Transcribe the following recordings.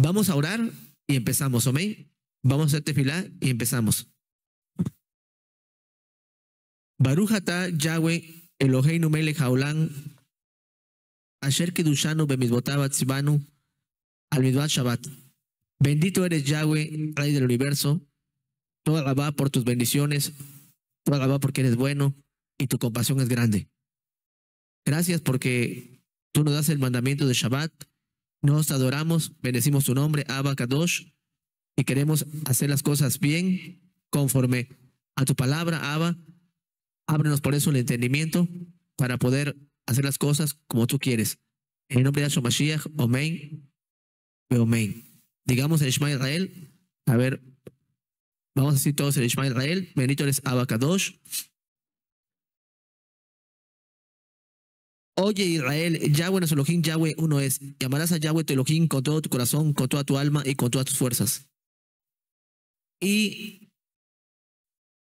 Vamos a orar y empezamos, amén. Vamos a hacer tefilá y empezamos. Baruch atah Yahweh Eloheinu melech haolam asher kidushanu bemizvotav atzivanu al midvat Shabbat. Bendito eres Yahweh, Rey del universo. Toda alabá por tus bendiciones, toda alabá porque eres bueno y tu compasión es grande. Gracias porque tú nos das el mandamiento de Shabbat. Nos adoramos, bendecimos tu nombre, Abba Kadosh, y queremos hacer las cosas bien conforme a tu palabra, Abba. Ábrenos por eso el entendimiento para poder hacer las cosas como tú quieres. En el nombre de Yahshua Mashiach, amén, amén. Digamos el Shema Israel. A ver, vamos a decir todos el Shema Israel. Bendito eres Abba Kadosh. Oye Israel, Yahweh nuestro Elohim, Yahweh uno es. Y amarás a Yahweh tu Elohim con todo tu corazón, con toda tu alma y con todas tus fuerzas. Y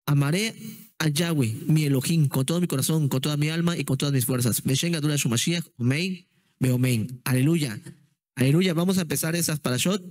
amaré a Yahweh, mi Elohim, con todo mi corazón, con toda mi alma y con todas mis fuerzas. Meshen Gadol Yahshua Mashiach, amén, amén. Aleluya, aleluya. Vamos a empezar esas parashot.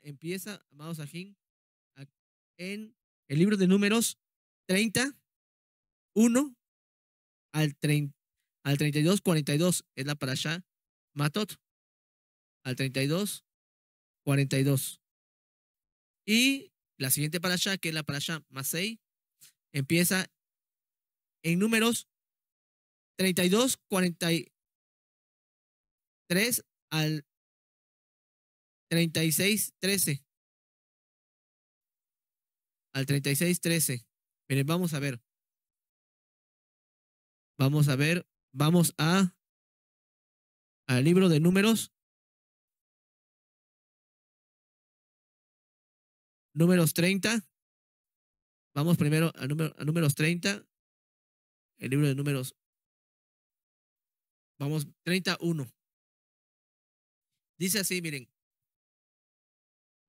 Empieza, amados Ajín, en el libro de Números 31 al 32, 42 es la parashá Matot, al 32, 42. Y la siguiente parashá, que es la parashá Masei, empieza en Números 32, 43 al 36, 13. Al 36, 13. Miren, vamos a ver. Vamos a ver. Vamos al libro de Números. Números 30. Vamos primero a Números 30. El libro de Números. Vamos, 31. Dice así, miren.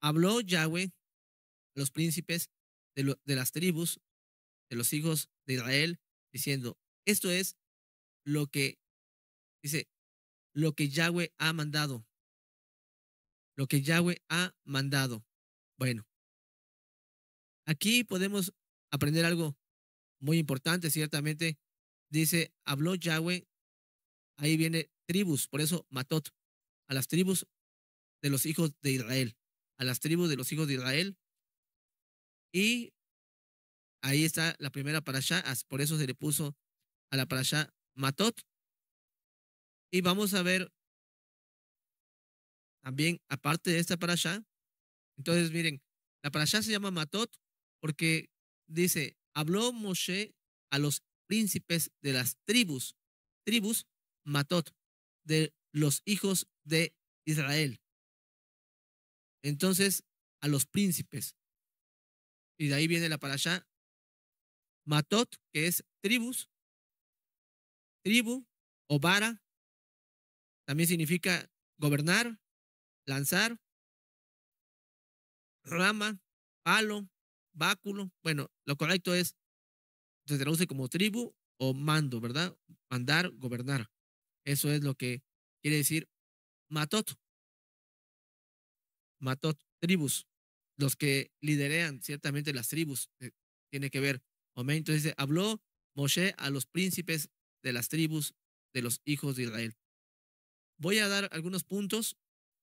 Habló Yahweh a los príncipes de las tribus de los hijos de Israel, diciendo, esto es lo que, dice, lo que Yahweh ha mandado. Lo que Yahweh ha mandado. Bueno, aquí podemos aprender algo muy importante, ciertamente. Dice, habló Yahweh, ahí viene tribus, por eso Matot, a las tribus de los hijos de Israel, a las tribus de los hijos de Israel. Y ahí está la primera parashá, por eso se le puso a la parashá Matot. Y vamos a ver también, aparte de esta parashá, entonces miren, la parashá se llama Matot porque dice, habló Moshe a los príncipes de las tribus Matot, de los hijos de Israel. Entonces, a los príncipes. Y de ahí viene la parashá Matot, que es tribus, tribu o vara, también significa gobernar, lanzar, rama, palo, báculo. Bueno, lo correcto es, se traduce como tribu o mando, ¿verdad? Mandar, gobernar. Eso es lo que quiere decir Matot. Matot, tribus. Los que liderean ciertamente las tribus. Tiene que ver. Momento dice, habló Moshe a los príncipes de las tribus de los hijos de Israel. Voy a dar algunos puntos.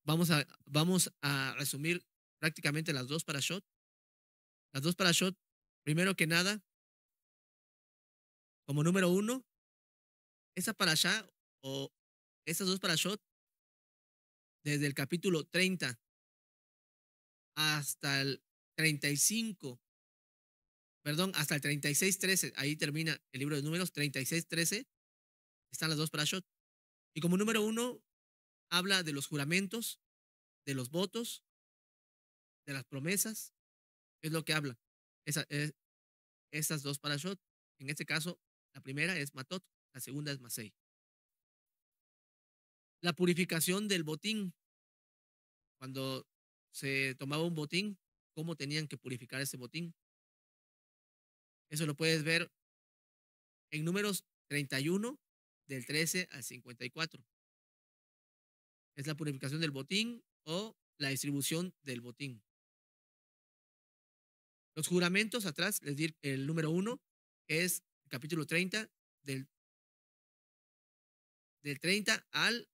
Vamos a resumir prácticamente las dos parashot. Las dos parashot, primero que nada, como número uno, esa parashá o esas dos parashot, desde el capítulo 30 hasta el 35, perdón, hasta el 36:13, ahí termina el libro de Números, 36:13, están las dos parashot. Y como número 1, habla de los juramentos, de los votos, de las promesas, es lo que habla. Esas dos parashot. En este caso, la primera es Matot, la segunda es Masei. La purificación del botín. Cuando se tomaba un botín, ¿cómo tenían que purificar ese botín? Eso lo puedes ver en Números 31, del 13 al 54. Es la purificación del botín o la distribución del botín. Los juramentos atrás, les digo, el número 1 es el capítulo 30, del 30 al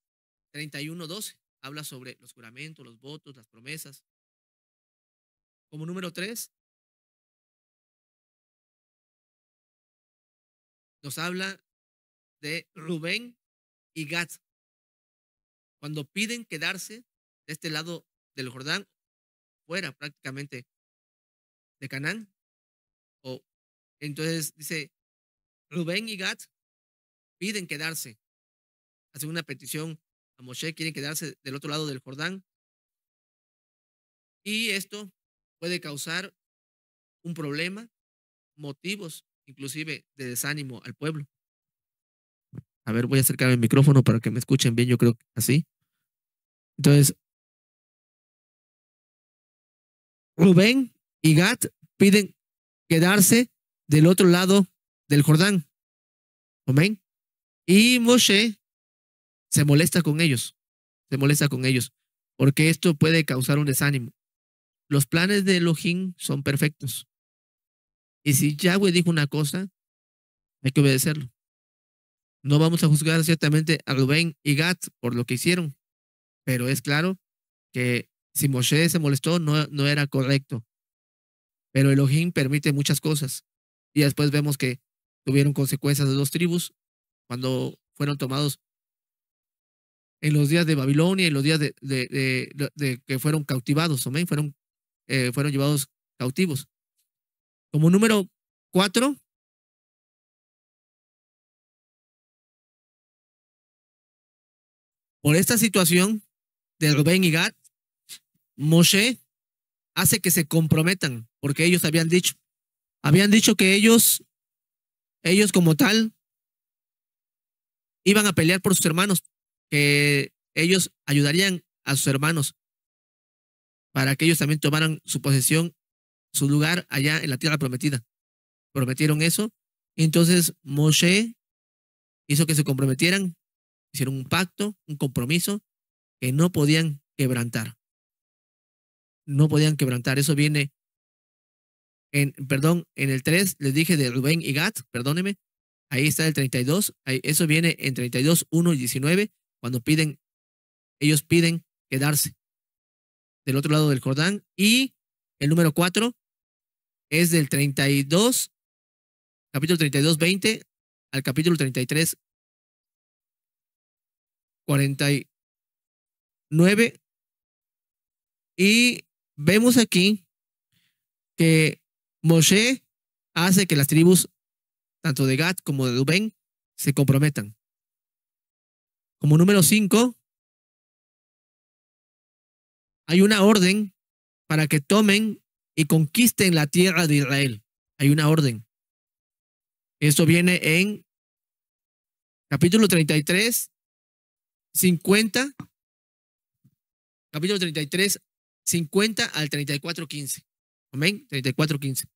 31:12. Habla sobre los juramentos, los votos, las promesas. Como número 3, nos habla de Rubén y Gad. Cuando piden quedarse de este lado del Jordán, fuera prácticamente de Canaán, entonces dice, Rubén y Gad piden quedarse, hacen una petición a Moshe, quieren quedarse del otro lado del Jordán, y esto puede causar un problema, motivos inclusive de desánimo al pueblo. A ver, voy a acercar el micrófono para que me escuchen bien, yo creo que así. Entonces, Rubén y Gad piden quedarse del otro lado del Jordán. Amén. Y Moshe se molesta con ellos, porque esto puede causar un desánimo. Los planes de Elohim son perfectos. Y si Yahweh dijo una cosa, hay que obedecerlo. No vamos a juzgar ciertamente a Rubén y Gad por lo que hicieron, pero es claro que si Moshe se molestó, no era correcto. Pero Elohim permite muchas cosas. Y después vemos que tuvieron consecuencias de 2 tribus cuando fueron tomados en los días de Babilonia y los días de que fueron cautivados, amén, fueron llevados cautivos. Como número 4, por esta situación de Rubén y Gad, Moshe hace que se comprometan, porque ellos habían dicho que ellos como tal iban a pelear por sus hermanos, que ellos ayudarían a sus hermanos para que ellos también tomaran su posesión, su lugar allá en la tierra prometida. Prometieron eso. Entonces Moshe hizo que se comprometieran, hicieron un pacto, un compromiso que no podían quebrantar. No podían quebrantar. Eso viene en el 3, les dije de Rubén y Gad, perdóneme. Ahí está el 32. Eso viene en 32, 1 y 19, cuando ellos piden quedarse del otro lado del Jordán. Y el número 4 es del 32, capítulo 32, 20 al capítulo 33, 49. Y vemos aquí que Moshe hace que las tribus, tanto de Gad como de Rubén, se comprometan. Como número 5, hay una orden para que tomen y conquisten la tierra de Israel. Hay una orden. Esto viene en capítulo 33, 50, capítulo 33, 50 al 34, 15. Amén, 34, 15.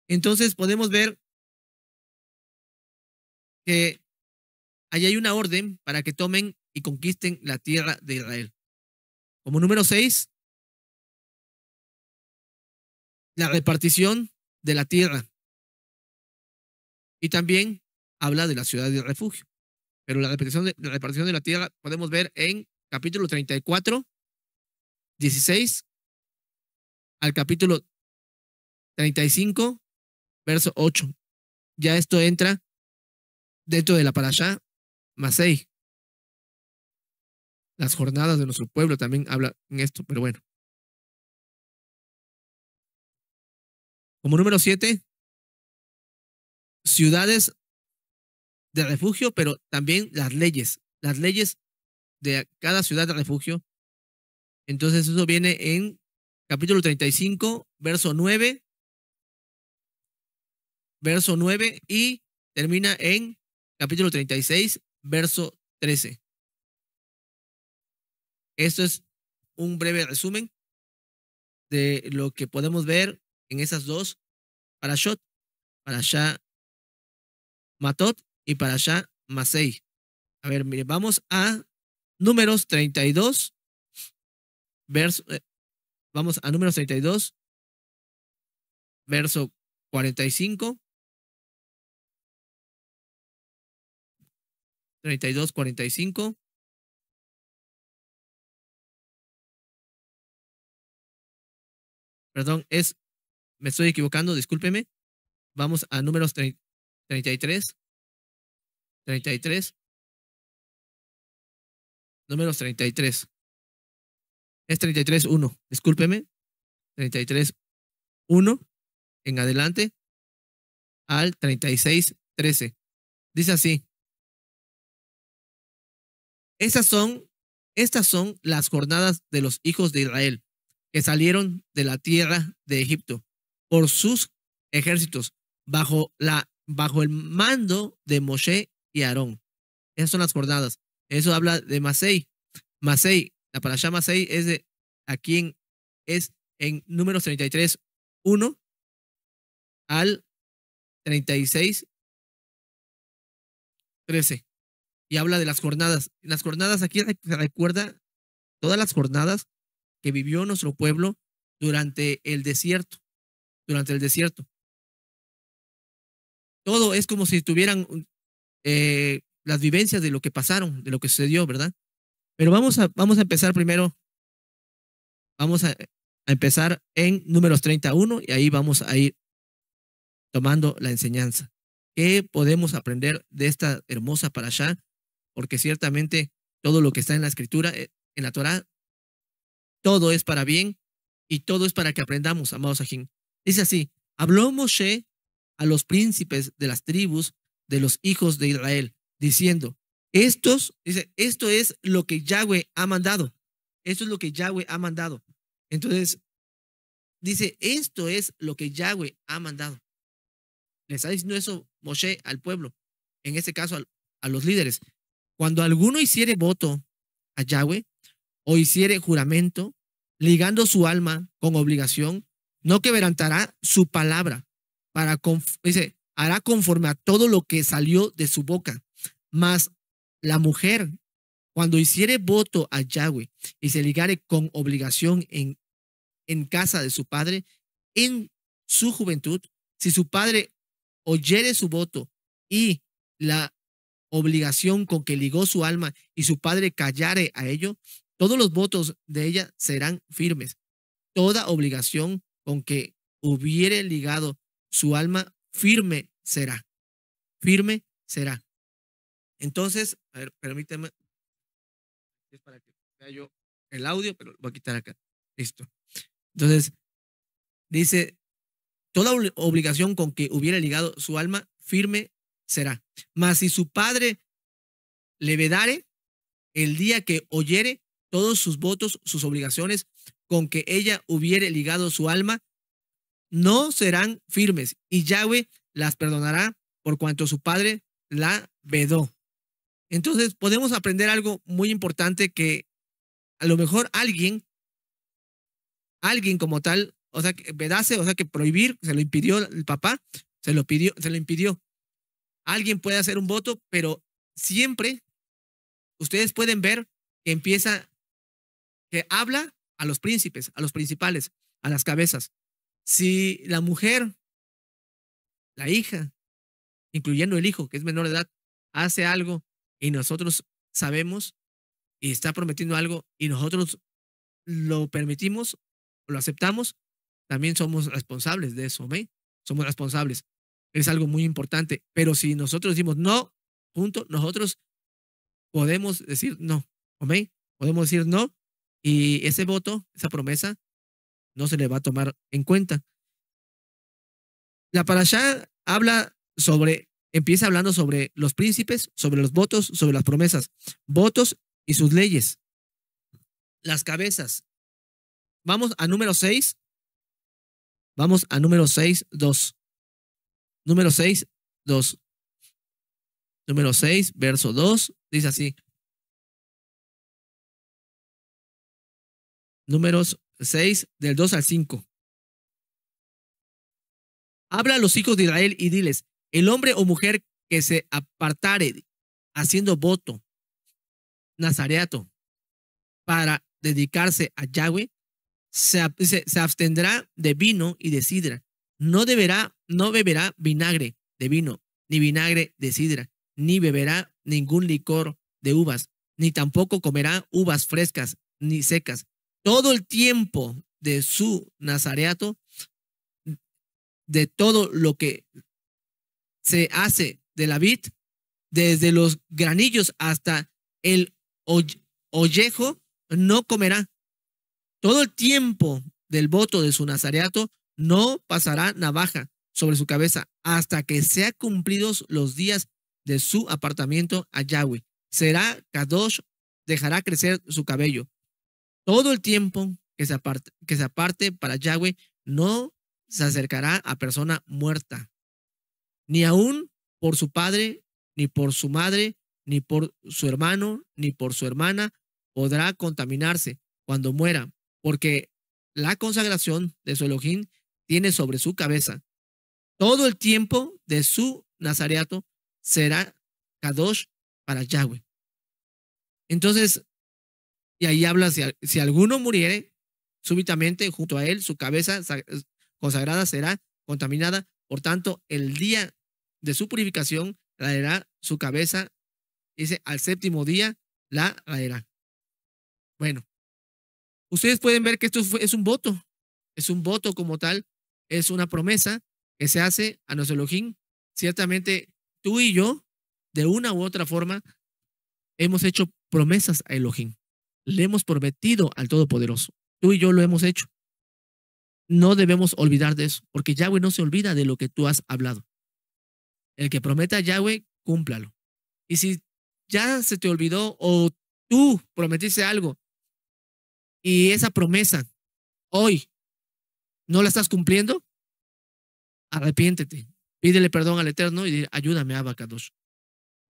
Entonces podemos ver que ahí hay una orden para que tomen y conquisten la tierra de Israel. Como número 6, la repartición de la tierra. Y también habla de la ciudad de refugio. Pero la repartición de la tierra podemos ver en capítulo 34, 16 al capítulo 35, verso 8. Ya esto entra dentro de la parashá Masei. Las jornadas de nuestro pueblo también habla en esto, pero bueno. Como número 7, ciudades de refugio, pero también las leyes de cada ciudad de refugio. Entonces eso viene en capítulo 35, verso 9 y termina en capítulo 36, verso 13. Esto es un breve resumen de lo que podemos ver en esas dos parashot, parashá Matot y parashá Masei. A ver, mire, vamos a Números 32, vamos a Números 32, verso 45. 32, 45. Perdón, me estoy equivocando, discúlpeme. Vamos a Números 33. 33. Números 33. Es 33, 1. Discúlpeme. 33, 1 en adelante al 36, 13. Dice así. Estas son las jornadas de los hijos de Israel que salieron de la tierra de Egipto por sus ejércitos bajo el mando de Moshe y Aarón. Esas son las jornadas. Eso habla de Masei. Masei, la parashá Masei es de aquí es en Números 33, 1 al 36, 13. Y habla de las jornadas. Las jornadas aquí se recuerda todas las jornadas que vivió nuestro pueblo durante el desierto. Todo es como si tuvieran las vivencias de lo que pasaron, de lo que sucedió, ¿verdad? Pero vamos a empezar primero. Vamos a empezar en Números 31 y ahí vamos a ir tomando la enseñanza. ¿Qué podemos aprender de esta hermosa parashá? Porque ciertamente todo lo que está en la escritura, en la Torá, todo es para bien y todo es para que aprendamos, amados ajín. Dice así, habló Moshe a los príncipes de las tribus de los hijos de Israel, diciendo, esto es lo que Yahweh ha mandado. Esto es lo que Yahweh ha mandado. Entonces, dice, esto es lo que Yahweh ha mandado. Le está diciendo eso Moshe al pueblo, en este caso a los líderes. Cuando alguno hiciere voto a Yahweh o hiciere juramento, ligando su alma con obligación, no quebrantará su palabra, dice, hará conforme a todo lo que salió de su boca. Mas la mujer, cuando hiciere voto a Yahweh y se ligare con obligación en casa de su padre, en su juventud, si su padre oyere su voto y la obligación con que ligó su alma y su padre callare a ello, todos los votos de ella serán firmes. Toda obligación con que hubiere ligado su alma, firme será. Firme será. Entonces, a ver, permíteme. Es para que vea yo el audio, pero lo voy a quitar acá. Listo. Entonces, dice, toda obligación con que hubiera ligado su alma, firme será. Mas si su padre le vedare, el día que oyere todos sus votos, sus obligaciones, con que ella hubiere ligado su alma, no serán firmes, y Yahweh las perdonará por cuanto su padre la vedó. Entonces, podemos aprender algo muy importante, que a lo mejor alguien como tal, o sea, que vedase, o sea, que prohibir, se lo impidió el papá, se lo impidió. Alguien puede hacer un voto, pero siempre ustedes pueden ver que que habla a los príncipes, a los principales, a las cabezas. Si la mujer, la hija, incluyendo el hijo, que es menor de edad, hace algo y nosotros sabemos y está prometiendo algo y nosotros lo permitimos, lo aceptamos, también somos responsables de eso, ¿ve? Somos responsables. Es algo muy importante. Pero si nosotros decimos no, punto, nosotros podemos decir no, ¿ve? Podemos decir no, y ese voto, esa promesa, no se le va a tomar en cuenta. La parashá habla empieza hablando sobre los príncipes, sobre los votos, sobre las promesas, votos y sus leyes, las cabezas. Vamos a número 6. Vamos a número 6, 2. Número 6, 2. Número 6, verso 2, dice así. Números 6, del 2 al 5. Habla a los hijos de Israel y diles, el hombre o mujer que se apartare haciendo voto, nazareato, para dedicarse a Yahweh, se abstendrá de vino y de sidra. No beberá vinagre de vino, ni vinagre de sidra, ni beberá ningún licor de uvas, ni tampoco comerá uvas frescas ni secas. Todo el tiempo de su nazareato, de todo lo que se hace de la vid, desde los granillos hasta el ollejo, no comerá. Todo el tiempo del voto de su nazareato no pasará navaja sobre su cabeza hasta que sean cumplidos los días de su apartamiento a Yahweh. Será Kadosh, dejará crecer su cabello. Todo el tiempo que se aparte para Yahweh no se acercará a persona muerta, ni aún por su padre, ni por su madre, ni por su hermano, ni por su hermana podrá contaminarse cuando muera, porque la consagración de su Elohim tiene sobre su cabeza. Todo el tiempo de su nazareato será Kadosh para Yahweh. Entonces, y ahí habla, si alguno muriere, súbitamente junto a él su cabeza consagrada será contaminada. Por tanto, el día de su purificación raerá su cabeza, dice, al séptimo día la raerá. Bueno, ustedes pueden ver que esto es un voto como tal, es una promesa que se hace a nuestro Elohim. Ciertamente, tú y yo, de una u otra forma, hemos hecho promesas a Elohim. Le hemos prometido al Todopoderoso. Tú y yo lo hemos hecho. No debemos olvidar de eso, porque Yahweh no se olvida de lo que tú has hablado. El que prometa a Yahweh, cúmplalo. Y si ya se te olvidó o tú prometiste algo y esa promesa hoy no la estás cumpliendo, arrepiéntete. Pídele perdón al Eterno y dile, ayúdame, Abba Kadosh.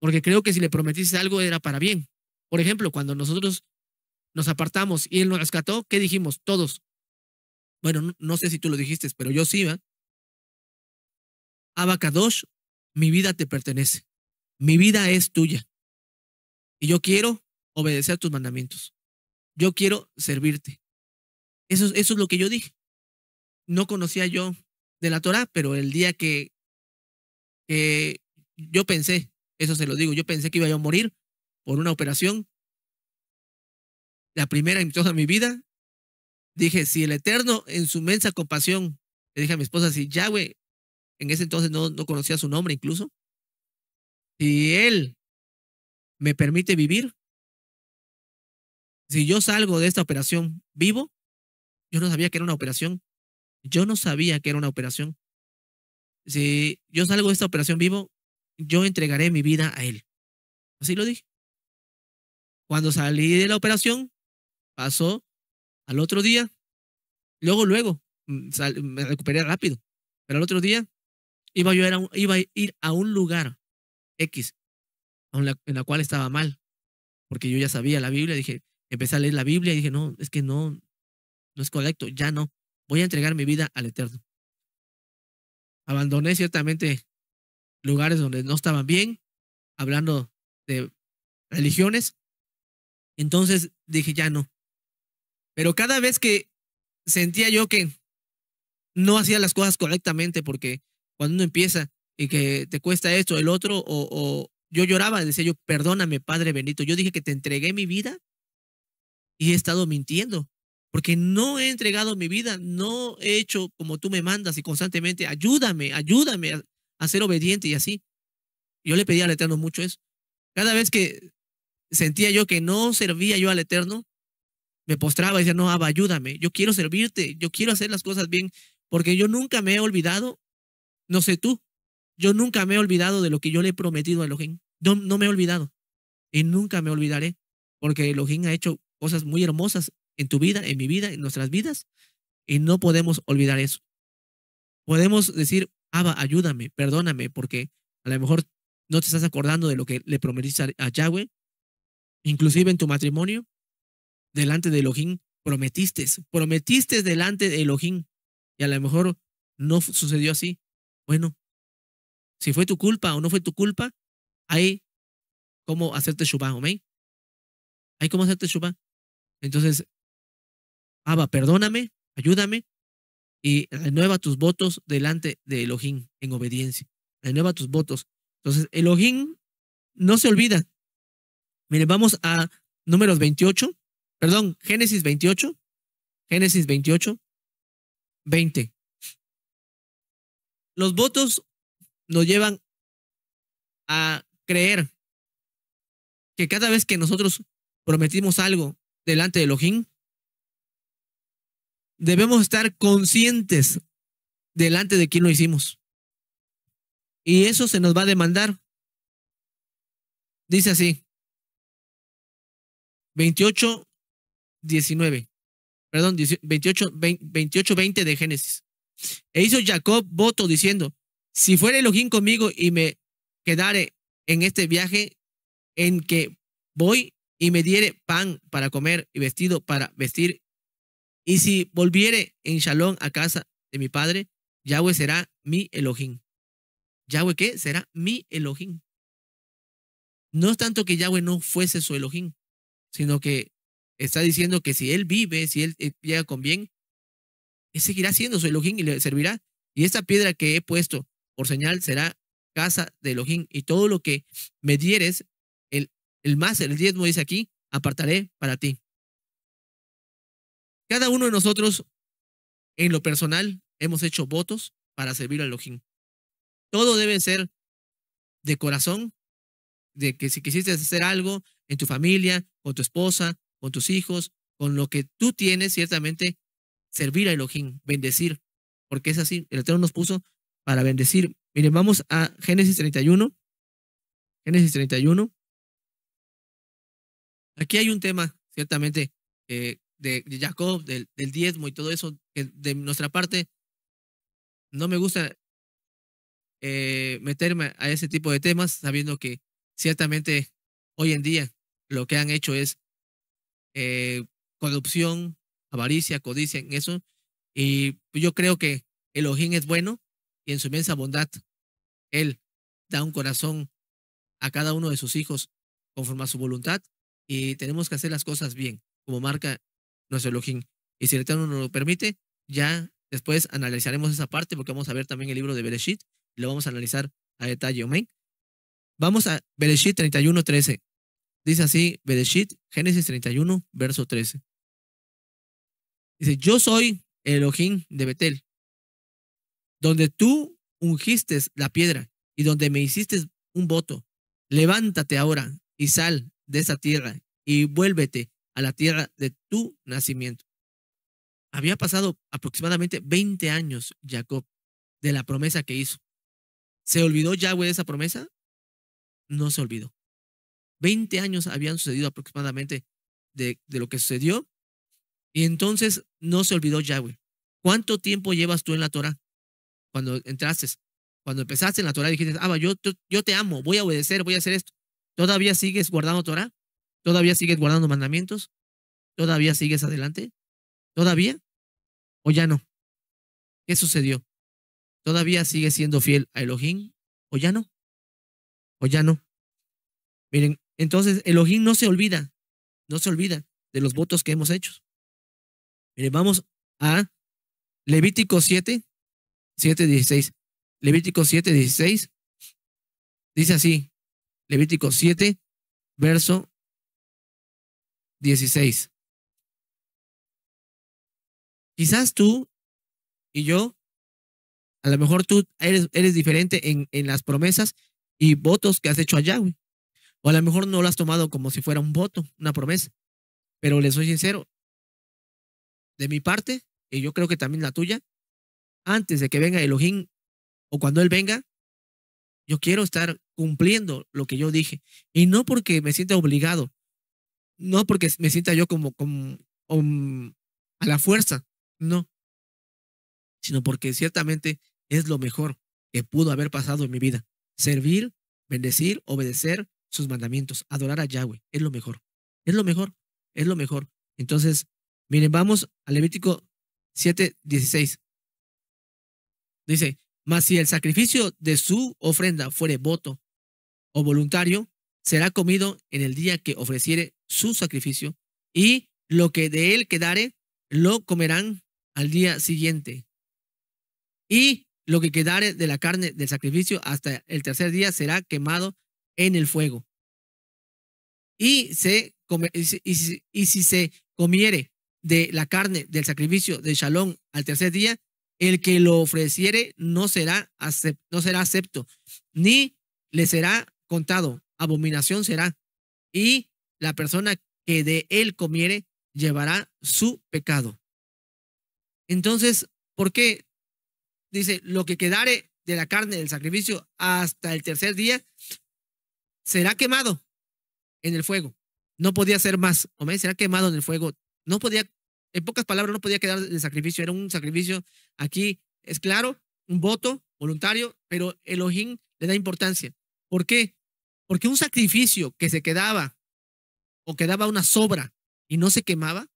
Porque creo que si le prometiste algo era para bien. Por ejemplo, cuando nosotros nos apartamos y Él nos rescató, ¿qué dijimos? Todos. Bueno, no sé si tú lo dijiste, pero yo sí, ¿va? Abba Kadosh, mi vida te pertenece. Mi vida es tuya. Y yo quiero obedecer tus mandamientos. Yo quiero servirte. Eso es lo que yo dije. No conocía yo de la Torah, pero el día que yo pensé, eso se lo digo, yo pensé que iba a morir por una operación, la primera en toda mi vida, dije, si el Eterno en su inmensa compasión, le dije a mi esposa, si Yahweh, en ese entonces no conocía su nombre incluso, si Él me permite vivir, si yo salgo de esta operación vivo, yo no sabía que era una operación, yo no sabía que era una operación. Si yo salgo de esta operación vivo, yo entregaré mi vida a Él. Así lo dije. Cuando salí de la operación, pasó al otro día, luego, me recuperé rápido, pero al otro día iba a ir a un lugar X, en la cual estaba mal, porque yo ya sabía la Biblia, dije, empecé a leer la Biblia y dije, no, es que no es correcto, ya no, voy a entregar mi vida al Eterno. Abandoné ciertamente lugares donde no estaban bien, hablando de religiones, entonces dije, ya no. Pero cada vez que sentía yo que no hacía las cosas correctamente, porque cuando uno empieza y que te cuesta esto, el otro, o yo lloraba, decía yo, perdóname, Padre bendito, yo dije que te entregué mi vida y he estado mintiendo, porque no he entregado mi vida, no he hecho como tú me mandas y constantemente, ayúdame a ser obediente y así. Yo le pedía al Eterno mucho eso. Cada vez que sentía yo que no servía yo al Eterno, me postraba y decía, no, Abba, ayúdame, yo quiero servirte, yo quiero hacer las cosas bien, porque yo nunca me he olvidado, no sé tú, Yo nunca me he olvidado de lo que yo le he prometido a Elohim. No me he olvidado y nunca me olvidaré, porque Elohim ha hecho cosas muy hermosas en tu vida, en mi vida, en nuestras vidas, y no podemos olvidar eso. Podemos decir, Abba, ayúdame, perdóname, porque a lo mejor no te estás acordando de lo que le prometiste a Yahweh, inclusive en tu matrimonio, delante de Elohim, prometiste delante de Elohim, y a lo mejor no sucedió así. Bueno, si fue tu culpa o no fue tu culpa, hay cómo hacerte shubá, amén. Hay cómo hacerte shubá. Entonces, Abba, perdóname, ayúdame y renueva tus votos delante de Elohim en obediencia. Renueva tus votos. Entonces, Elohim no se olvida. Miren, vamos a números 28, perdón, Génesis 28, 20. Los votos nos llevan a creer que cada vez que nosotros prometimos algo delante de Elohim, debemos estar conscientes delante de quién lo hicimos. Y eso se nos va a demandar. Dice así, 28, 19. Perdón, 28, 20 de Génesis. E hizo Jacob voto diciendo, si fuera Elohim conmigo y me quedare en este viaje en que voy y me diere pan para comer y vestido para vestir, y si volviere en Shalom a casa de mi padre, Yahweh será mi Elohim. ¿Yahweh qué? Será mi Elohim. No es tanto que Yahweh no fuese su Elohim, sino que está diciendo que si él vive, si él llega con bien, él seguirá siendo su Elohim y le servirá. Y esta piedra que he puesto por señal será casa de Elohim. Y todo lo que me dieres, el diezmo dice aquí, apartaré para ti. Cada uno de nosotros, en lo personal, hemos hecho votos para servir a Elohim. Todo debe ser de corazón, de que si quisiste hacer algo en tu familia, con tu esposa, con tus hijos, con lo que tú tienes, ciertamente, servir a Elohim, bendecir, porque es así, el Eterno nos puso para bendecir. Miren, vamos a Génesis 31. Génesis 31. Aquí hay un tema, ciertamente, de Jacob, del diezmo y todo eso, que de nuestra parte no me gusta meterme a ese tipo de temas, sabiendo que ciertamente hoy en día lo que han hecho es corrupción, avaricia, codicia en eso. Y yo creo que Elohim es bueno y en su inmensa bondad, Él da un corazón a cada uno de sus hijos conforme a su voluntad y tenemos que hacer las cosas bien, como marca nuestro Elohim. Y si el Eterno nos lo permite, ya después analizaremos esa parte porque vamos a ver también el libro de Bereshit y lo vamos a analizar a detalle. ¿Amén? Vamos a Bereshit 31, 13. Dice así, Bereshit, Génesis 31, verso 13. Dice, yo soy el Elohim de Betel, donde tú ungiste la piedra y donde me hiciste un voto. Levántate ahora y sal de esa tierra y vuélvete a la tierra de tu nacimiento. Había pasado aproximadamente 20 años Jacob de la promesa que hizo. ¿Se olvidó Yahweh de esa promesa? No se olvidó. 20 años habían sucedido aproximadamente de lo que sucedió y entonces no se olvidó Yahweh. ¿Cuánto tiempo llevas tú en la Torah? Cuando entraste, cuando empezaste en la Torah dijiste, yo te amo, voy a obedecer, voy a hacer esto. ¿Todavía sigues guardando Torah? ¿Todavía sigues guardando mandamientos? ¿Todavía sigues adelante? ¿Todavía? ¿O ya no? ¿Qué sucedió? ¿Todavía sigues siendo fiel a Elohim? ¿O ya no? ¿O ya no? Miren, entonces Elohim no se olvida de los votos que hemos hecho. Miren, vamos a Levítico 7, 16. Levítico 7, 16. Dice así, Levítico 7, verso 16. Quizás tú y yo, a lo mejor tú eres diferente en las promesas y votos que has hecho a Yahweh. O a lo mejor no lo has tomado como si fuera un voto, una promesa. Pero le soy sincero, de mi parte, y yo creo que también la tuya, antes de que venga Elohim o cuando Él venga, Yo quiero estar cumpliendo lo que yo dije. Y no porque me sienta obligado, no porque me sienta yo como a la fuerza, no, sino porque ciertamente es lo mejor que pudo haber pasado en mi vida. Servir, bendecir, obedecer sus mandamientos, adorar a Yahweh, es lo mejor, es lo mejor, es lo mejor. Entonces, miren, vamos a Levítico 7:16. Dice, mas si el sacrificio de su ofrenda fuere voto o voluntario, será comido en el día que ofreciere su sacrificio, y lo que de él quedare, lo comerán al día siguiente. Y lo que quedare de la carne del sacrificio hasta el tercer día será quemado en el fuego. Y si se comiere de la carne del sacrificio de Shalom al tercer día, el que lo ofreciere no será acepto, ni le será contado, abominación será. Y la persona que de él comiere llevará su pecado. Entonces, ¿por qué? Dice, lo que quedare de la carne del sacrificio hasta el tercer día será quemado en el fuego. No podía ser más. Amén, será quemado en el fuego. No podía, en pocas palabras, no podía quedar de sacrificio. Era un sacrificio, aquí es claro, un voto voluntario, pero Elohim le da importancia. ¿Por qué? Porque un sacrificio que se quedaba o quedaba una sobra y no se quemaba,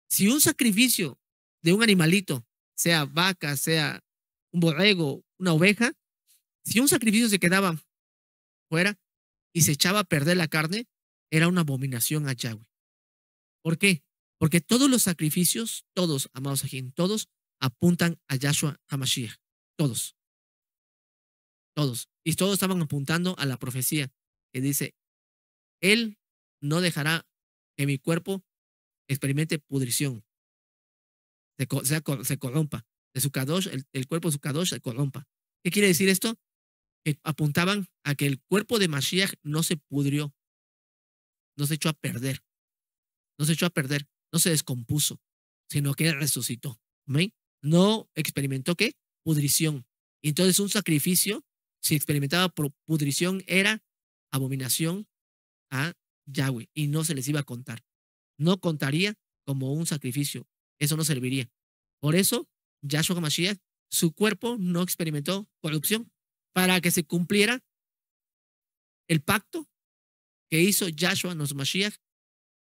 si un sacrificio de un animalito, sea vaca, sea un borrego, una oveja, si un sacrificio se quedaba fuera y se echaba a perder la carne, era una abominación a Yahweh. ¿Por qué? Porque todos los sacrificios, todos, amados aquí, todos apuntan a Yahshua HaMashiach. Todos. Todos. Y todos estaban apuntando a la profecía que dice, Él no dejará que mi cuerpo experimente pudrición, se corrompa, de su kadosh, el cuerpo de su kadosh se corrompa. ¿Qué quiere decir esto? Que apuntaban a que el cuerpo de Mashiach no se pudrió, no se echó a perder, no se echó a perder, no se descompuso, sino que resucitó. ¿Amén? No experimentó ¿qué? Pudrición. Y entonces un sacrificio, si experimentaba pudrición, era abominación a Yahweh y no se les iba a contar. No contaría como un sacrificio. Eso no serviría. Por eso, Yahshua HaMashiach, su cuerpo no experimentó corrupción para que se cumpliera el pacto que hizo Yahshua, nuestro Mashiach,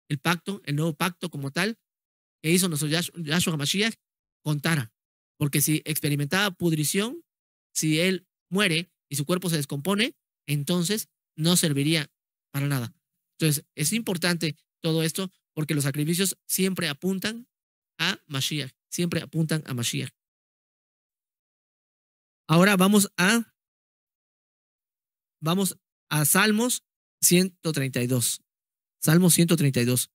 el pacto, el nuevo pacto como tal, que hizo nuestro Yahshua HaMashiach, contara. Porque si experimentaba pudrición, si él muere y su cuerpo se descompone, entonces no serviría para nada. Entonces, es importante todo esto porque los sacrificios siempre apuntan a Mashiach, siempre apuntan a Mashiach. Ahora vamos a Salmos 132. Salmos 132.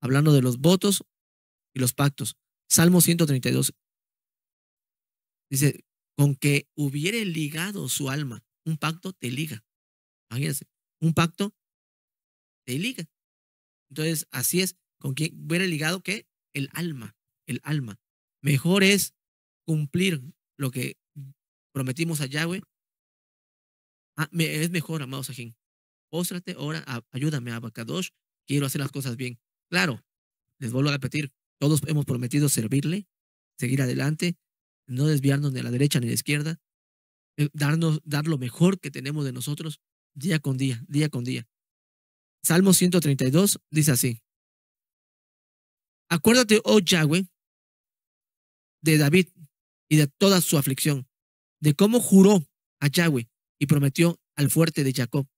Hablando de los votos y los pactos. Salmo 132. Dice, con que hubiere ligado su alma. Un pacto te liga. Imagínense, un pacto te liga. Entonces, así es, con que hubiere ligado que el alma, el alma. Mejor es cumplir lo que prometimos a Yahweh. Es mejor, amados ajín. Póstrate, ora, ayúdame, Abacadosh. Quiero hacer las cosas bien. Claro, les vuelvo a repetir, todos hemos prometido servirle, seguir adelante, no desviarnos ni a la derecha ni a la izquierda, dar lo mejor que tenemos de nosotros día con día, día con día. Salmo 132 dice así: acuérdate, oh Yahweh, de David y de toda su aflicción, de cómo juró a Yahweh y prometió al fuerte de Jacob.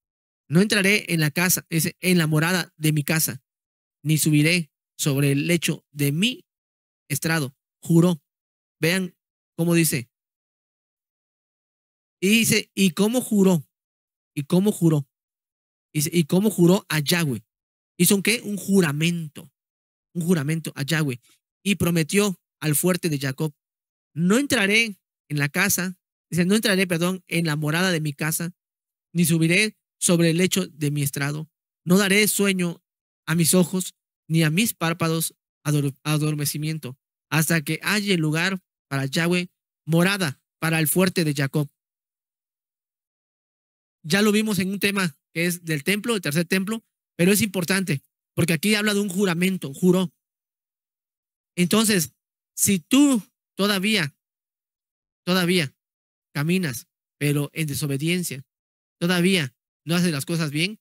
No entraré en la casa, en la morada de mi casa, ni subiré sobre el lecho de mi estrado. Juró. Vean cómo dice. Y dice, ¿y cómo juró? ¿Y cómo juró? Dice, ¿y cómo juró a Yahweh? ¿Hizo un qué? Un juramento a Yahweh. Y prometió al fuerte de Jacob, no entraré en la casa, dice, no entraré, perdón, en la morada de mi casa, ni subiré sobre el lecho de mi estrado. No daré sueño a mis ojos, ni a mis párpados adormecimiento, hasta que haya lugar para Yahweh, morada para el fuerte de Jacob. Ya lo vimos en un tema que es del templo, el tercer templo, pero es importante porque aquí habla de un juramento, juró. Entonces, si tú todavía caminas, pero en desobediencia, todavía no haces las cosas bien,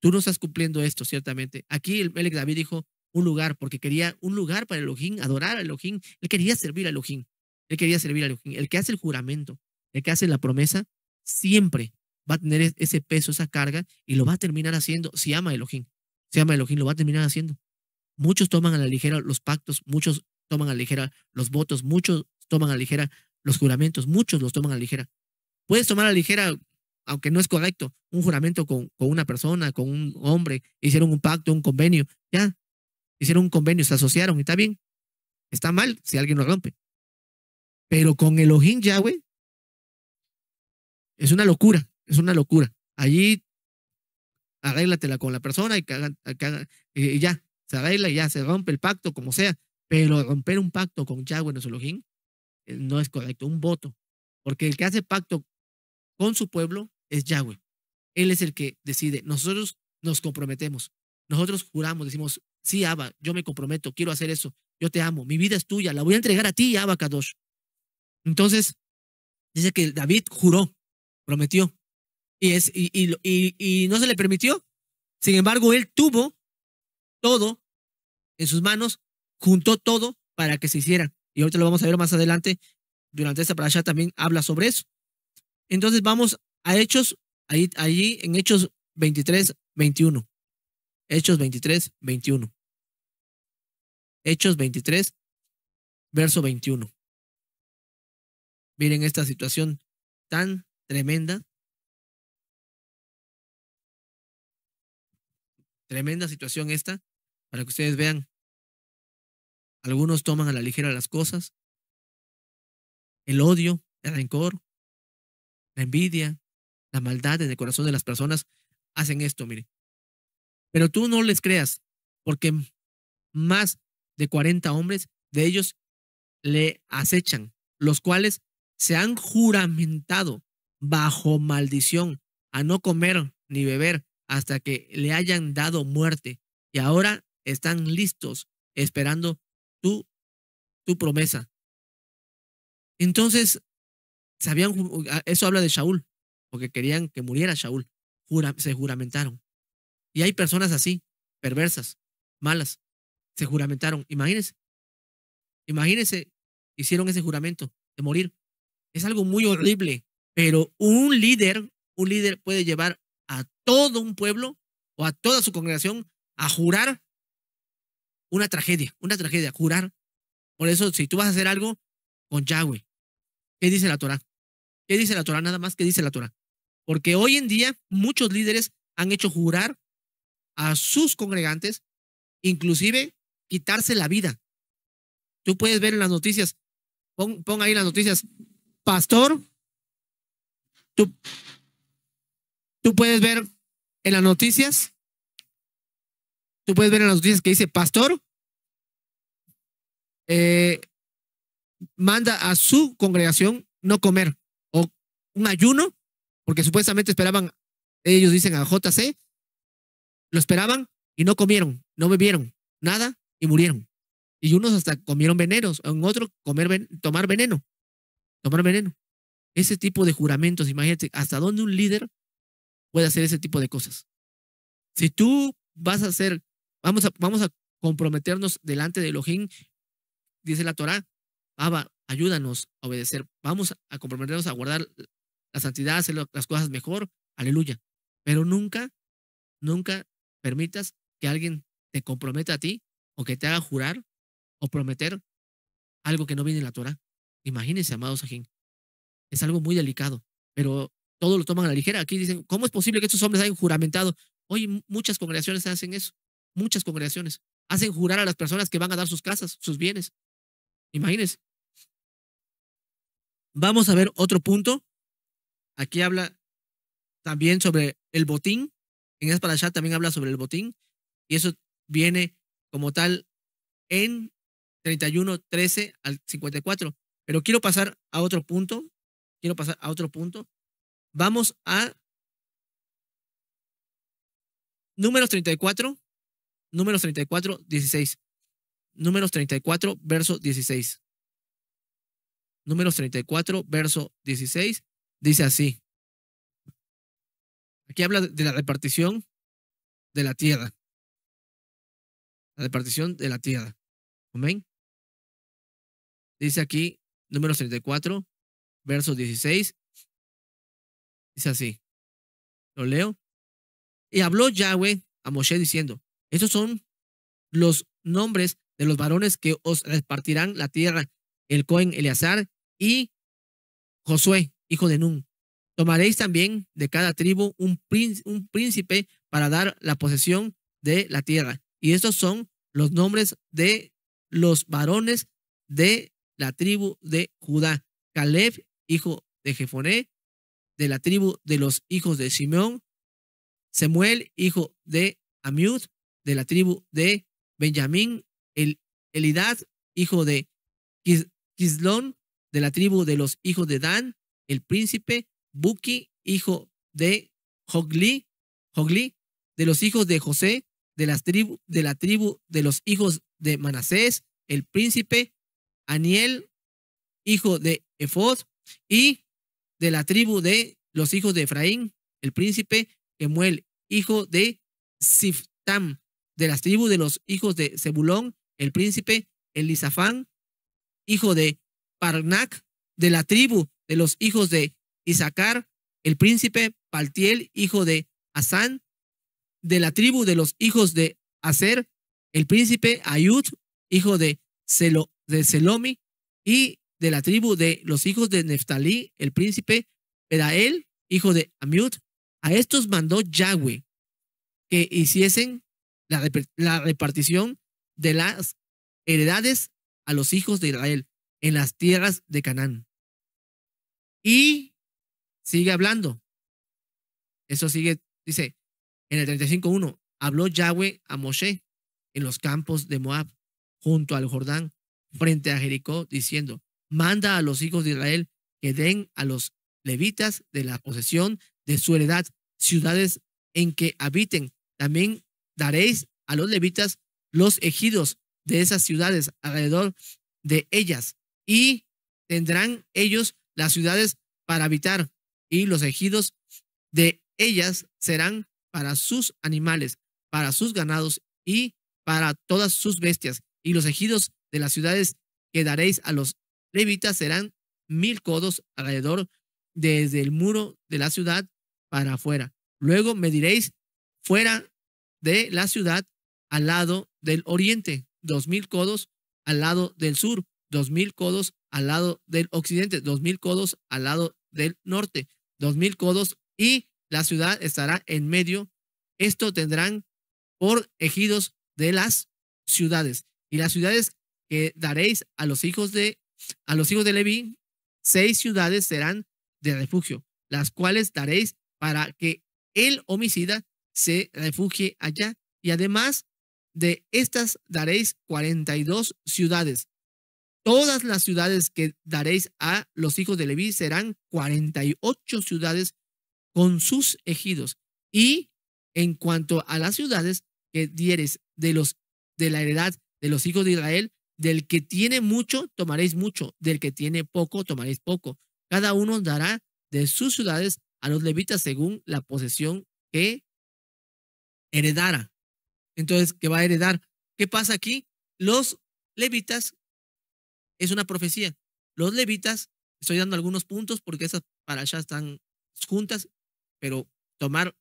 tú no estás cumpliendo esto, ciertamente. Aquí el Melech David dijo un lugar, porque quería un lugar para Elohim, adorar a Elohim. Él quería servir a Elohim. Él quería servir a Elohim. El que hace el juramento, el que hace la promesa, siempre va a tener ese peso, esa carga, y lo va a terminar haciendo si ama a Elohim. Si ama a Elohim, lo va a terminar haciendo. Muchos toman a la ligera los pactos, muchos toman a la ligera los votos, muchos toman a la ligera los juramentos, muchos los toman a la ligera. Puedes tomar a la ligera, aunque no es correcto, un juramento con una persona, con un hombre, hicieron un pacto, un convenio, ya, hicieron un convenio, se asociaron y está bien. Está mal si alguien lo rompe. Pero con Elohim Yahweh es una locura, es una locura. Allí arréglatela con la persona y ya, se arregla y ya, se rompe el pacto, como sea. Pero romper un pacto con Yahweh, nuestro Elohim, no es correcto, un voto. Porque el que hace pacto con su pueblo es Yahweh. Él es el que decide. Nosotros nos comprometemos. Nosotros juramos, decimos, sí, Abba, yo me comprometo, quiero hacer eso. Yo te amo, mi vida es tuya, la voy a entregar a ti, Abba Kadosh. Entonces, dice que David juró, prometió, y no se le permitió. Sin embargo, él tuvo todo en sus manos, juntó todo para que se hiciera. Y ahorita lo vamos a ver más adelante. Durante esta parasha también habla sobre eso. Entonces vamos a Hechos, allí en Hechos 23, 21. Hechos 23, 21. Hechos 23, verso 21. Miren esta situación tan tremenda. Tremenda situación esta, para que ustedes vean. Algunos toman a la ligera las cosas. El odio, el rencor, la envidia, la maldad en el corazón de las personas hacen esto, mire. Pero tú no les creas, porque más de 40 hombres de ellos le acechan, los cuales se han juramentado bajo maldición a no comer ni beber hasta que le hayan dado muerte, y ahora están listos esperando tu, tu promesa. Entonces, eso habla de Shaul, porque querían que muriera Shaul, se juramentaron. Y hay personas así, perversas, malas, se juramentaron. Imagínense, hicieron ese juramento de morir. Es algo muy horrible, pero un líder puede llevar a todo un pueblo o a toda su congregación a jurar una tragedia, jurar. Por eso, si tú vas a hacer algo con Yahweh, ¿qué dice la Torah? ¿Qué dice la Torah? Nada más, ¿qué dice la Torah? Porque hoy en día muchos líderes han hecho jurar a sus congregantes, inclusive quitarse la vida. Tú puedes ver en las noticias, pon ahí las noticias, pastor, tú, tú puedes ver en las noticias, que dice, pastor, manda a su congregación no comer, o un ayuno, porque supuestamente esperaban, ellos dicen a JC, lo esperaban y no comieron, no bebieron nada y murieron. Y unos hasta comieron venenos, en otro tomar veneno. Ese tipo de juramentos, imagínate, hasta dónde un líder puede hacer ese tipo de cosas. Si tú vas a hacer, vamos a comprometernos delante de Elohim, dice la Torah, Abba, ayúdanos a obedecer. Vamos a comprometernos a guardar la santidad, hacer las cosas mejor, aleluya. Pero nunca permitas que alguien te comprometa a ti o que te haga jurar o prometer algo que no viene en la Torah. Imagínense, amados ajín. Es algo muy delicado, pero todos lo toman a la ligera. Aquí dicen, ¿cómo es posible que estos hombres hayan juramentado? Oye, muchas congregaciones hacen eso. Muchas congregaciones hacen jurar a las personas que van a dar sus casas, sus bienes. Imagínense. Vamos a ver otro punto. Aquí habla también sobre el botín. En esa parasha también habla sobre el botín. Y eso viene como tal en 31:13 al 54. Pero quiero pasar a otro punto. Vamos a Números 34, Números 34, 16. Números 34, verso 16. Números 34, verso 16. Dice así. Aquí habla de la repartición de la tierra. La repartición de la tierra. Amén. Dice aquí, Números 34, verso 16. Dice así. Lo leo. Y habló Yahweh a Moshe diciendo, estos son los nombres de los varones que os repartirán la tierra, el Cohen Eleazar y Josué, hijo de Nun. Tomaréis también de cada tribu un príncipe para dar la posesión de la tierra. Y estos son los nombres de los varones de la tribu de Judá. Caleb, hijo de Jefoné, de la tribu de los hijos de Simeón. Semuel, hijo de Amiud, de la tribu de Benjamín. Elidad, hijo de Quislón, de la tribu de los hijos de Dan. El príncipe Buki, hijo de Jogli, de los hijos de José, de la tribu de los hijos de Manasés. El príncipe Aniel, hijo de Ephod, y de la tribu de los hijos de Efraín. El príncipe Kemuel, hijo de Siftam, de las tribus de los hijos de Zebulón. El príncipe Elisafán, hijo de Parnac, de la tribu de los hijos de Isaacar. El príncipe Paltiel, hijo de Asán, de la tribu de los hijos de Aser. El príncipe Ayud, hijo de Selomi, y de la tribu de los hijos de Neftalí. El príncipe Pedael, hijo de Amiud. A estos mandó Yahweh que hiciesen la repartición de las heredades a los hijos de Israel en las tierras de Canaán. Y sigue hablando. Eso sigue, dice, en el 35:1, habló Yahweh a Moshe en los campos de Moab, junto al Jordán, frente a Jericó, diciendo, manda a los hijos de Israel que den a los levitas de la posesión de su heredad, ciudades en que habiten. También daréis a los levitas los ejidos de esas ciudades alrededor de ellas, y tendrán ellos las ciudades para habitar, y los ejidos de ellas serán para sus animales, para sus ganados y para todas sus bestias. Y los ejidos de las ciudades que daréis a los levitas serán 1000 codos alrededor, desde el muro de la ciudad para afuera. Luego mediréis fuera de la ciudad al lado del oriente, 2000 codos al lado del sur, 2000 codos al lado del occidente, 2000 codos al lado del norte, 2000 codos, y la ciudad estará en medio. Esto tendrán por ejidos de las ciudades. Y las ciudades que daréis a los hijos de Leví, 6 ciudades serán de refugio, las cuales daréis para que el homicida se refugie allá. Y además de estas daréis 42 ciudades. Todas las ciudades que daréis a los hijos de Leví serán 48 ciudades con sus ejidos. Y en cuanto a las ciudades que dieres de la heredad de los hijos de Israel, del que tiene mucho tomaréis mucho, del que tiene poco tomaréis poco. Cada uno dará de sus ciudades a los levitas según la posesión que heredara. Entonces, ¿qué va a heredar? ¿Qué pasa aquí? Los levitas, es una profecía. Los levitas, estoy dando algunos puntos porque esas para allá están juntas, pero tomar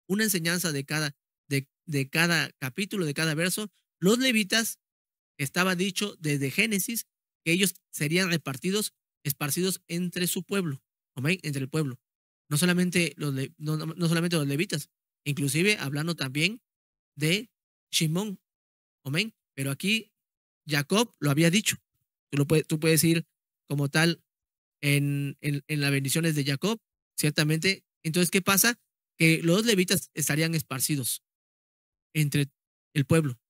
una enseñanza de cada capítulo, de cada verso. Los levitas, estaba dicho desde Génesis que ellos serían esparcidos entre su pueblo, ¿amén? Entre el pueblo. No solamente no solamente los levitas, inclusive hablando también de Shimón, amén. Pero aquí Jacob lo había dicho. Tú puedes ir como tal en las bendiciones de Jacob, ciertamente. Entonces, ¿qué pasa? Que los levitas estarían esparcidos entre el pueblo.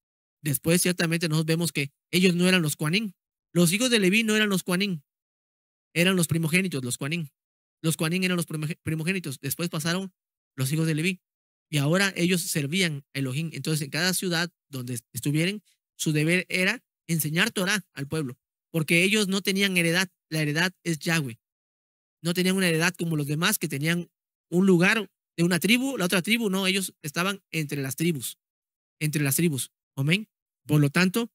Después, ciertamente, nosotros vemos que ellos no eran los Cuanín. Los hijos de Leví no eran los Cuanín, eran los primogénitos, los Cuanín. Los Cuanín eran los primogénitos. Después pasaron los hijos de Leví. Y ahora ellos servían a Elohim. Entonces, en cada ciudad donde estuvieran, su deber era enseñar Torah al pueblo, porque ellos no tenían heredad. La heredad es Yahweh. No tenían una heredad como los demás que tenían un lugar de una tribu, la otra tribu, no, ellos estaban entre las tribus. Amén. Por lo tanto,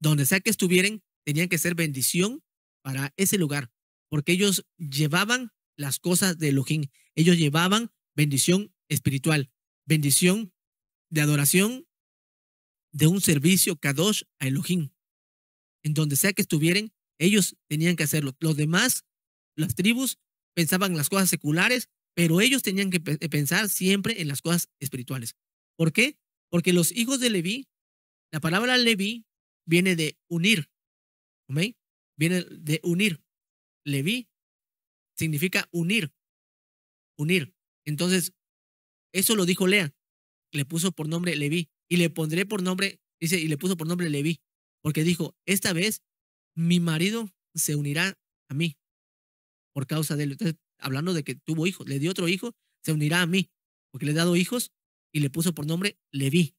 donde sea que estuvieran, tenían que ser bendición para ese lugar, porque ellos llevaban las cosas de Elohim. Ellos llevaban bendición espiritual, bendición de adoración, de un servicio kadosh a Elohim. En donde sea que estuvieran, ellos tenían que hacerlo. Los demás, las tribus, pensaban en las cosas seculares, pero ellos tenían que pensar siempre en las cosas espirituales. ¿Por qué? Porque los hijos de Leví, la palabra Leví viene de unir. ¿Okay? Viene de unir. Leví significa unir. Unir. Entonces, eso lo dijo Lea. Le puso por nombre Leví. Y le pondré por nombre, dice, y le puso por nombre Leví. Porque dijo, esta vez mi marido se unirá a mí por causa de él. Entonces, hablando de que tuvo hijos, le dio otro hijo, se unirá a mí, porque le he dado hijos y le puso por nombre Leví.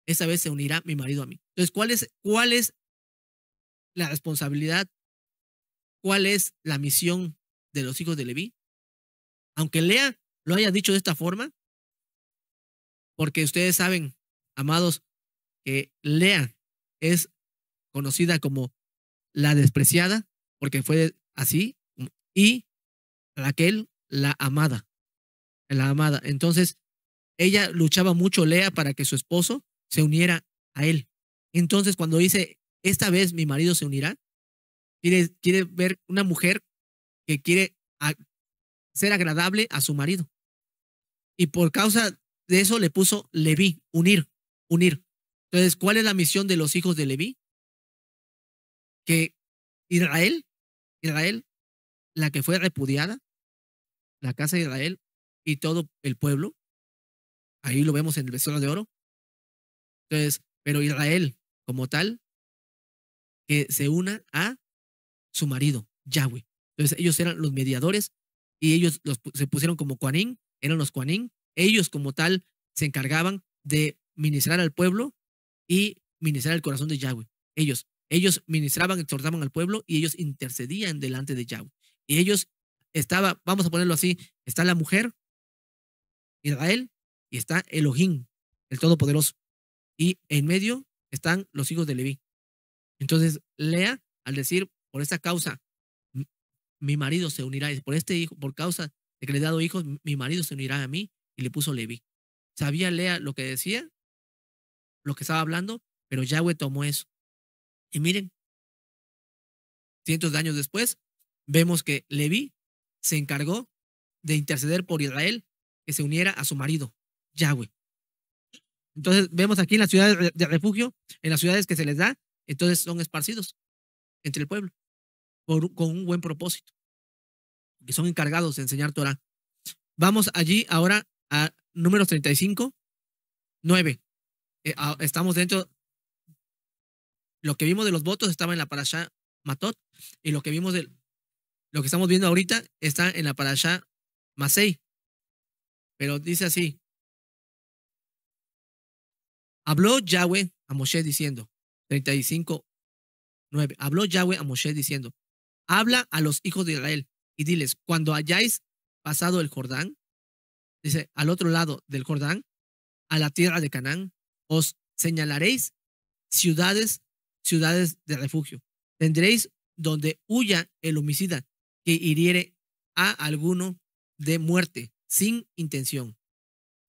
Esa vez se unirá mi marido a mí. Entonces, ¿cuál es la responsabilidad? ¿Cuál es la misión de los hijos de Leví? Aunque Lea lo haya dicho de esta forma, porque ustedes saben, amados, que Lea es conocida como la despreciada, porque fue así, y Raquel, la amada. Entonces, ella luchaba mucho, Lea, para que su esposo se uniera a él. Entonces, cuando dice, esta vez mi marido se unirá, quiere ver una mujer que quiere ser agradable a su marido. Y por causa de eso le puso Leví, unir. Entonces, ¿cuál es la misión de los hijos de Leví? Que Israel, la que fue repudiada, la casa de Israel y todo el pueblo, ahí lo vemos en el becerro de oro. Entonces, pero Israel como tal, que se una a su marido, Yahweh. Entonces, ellos eran los mediadores y ellos se pusieron como Coanín, eran los Coanín. Ellos como tal se encargaban de ministrar al pueblo y ministrar el corazón de Yahweh. Ellos ministraban, exhortaban al pueblo y ellos intercedían delante de Yahweh. Y ellos vamos a ponerlo así, está la mujer, Israel, y está Elohim, el Todopoderoso. Y en medio están los hijos de Leví. Entonces, Lea, al decir, por esta causa, mi marido se unirá, por este hijo, por causa de que le he dado hijos, mi marido se unirá a mí, y le puso Leví. ¿Sabía Lea lo que decía? Lo que estaba hablando, pero Yahweh tomó eso. Y miren, cientos de años después, vemos que Leví se encargó de interceder por Israel, que se uniera a su marido, Yahweh. Entonces, vemos aquí en las ciudades de refugio, en las ciudades que se les da, entonces son esparcidos entre el pueblo, con un buen propósito, que son encargados de enseñar Torah. Vamos allí ahora a Números 35, 9. Estamos dentro, lo que vimos de los votos estaba en la parashá Matot, y lo que estamos viendo ahorita está en la parashá Masei. Pero dice así: habló Yahweh a Moshe diciendo, 35, 9. Habló Yahweh a Moshe diciendo, habla a los hijos de Israel y diles, cuando hayáis pasado el Jordán, dice, al otro lado del Jordán, a la tierra de Canaán, os señalaréis ciudades de refugio. Tendréis donde huya el homicida que hiriere a alguno de muerte sin intención.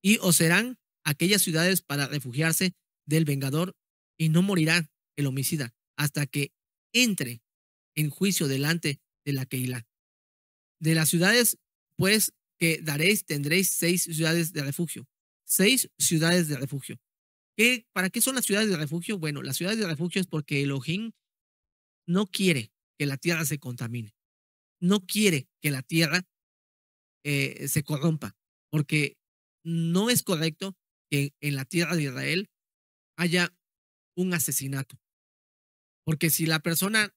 Y os serán aquellas ciudades para refugiarse del vengador, y no morirá el homicida hasta que entre en juicio delante de la Keilah. De las ciudades, pues, que daréis, tendréis 6 ciudades de refugio. 6 ciudades de refugio. ¿Para qué son las ciudades de refugio? Bueno, las ciudades de refugio es porque Elohim no quiere que la tierra se contamine. No quiere que la tierra se corrompa, porque no es correcto que en la tierra de Israel haya un asesinato. Porque si la persona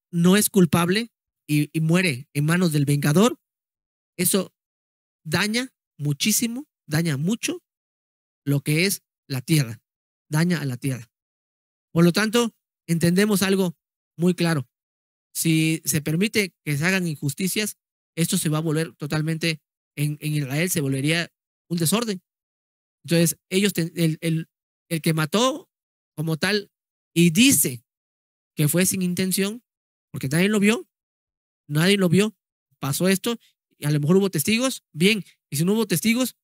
no es culpable y muere en manos del vengador, eso daña muchísimo daña mucho lo que es la tierra, daña a la tierra. Por lo tanto, entendemos algo muy claro. Si se permite que se hagan injusticias, esto se va a volver totalmente, en Israel se volvería un desorden. Entonces, el que mató como tal y dice que fue sin intención, porque nadie lo vio, pasó esto, y a lo mejor hubo testigos, bien, y si no hubo testigos,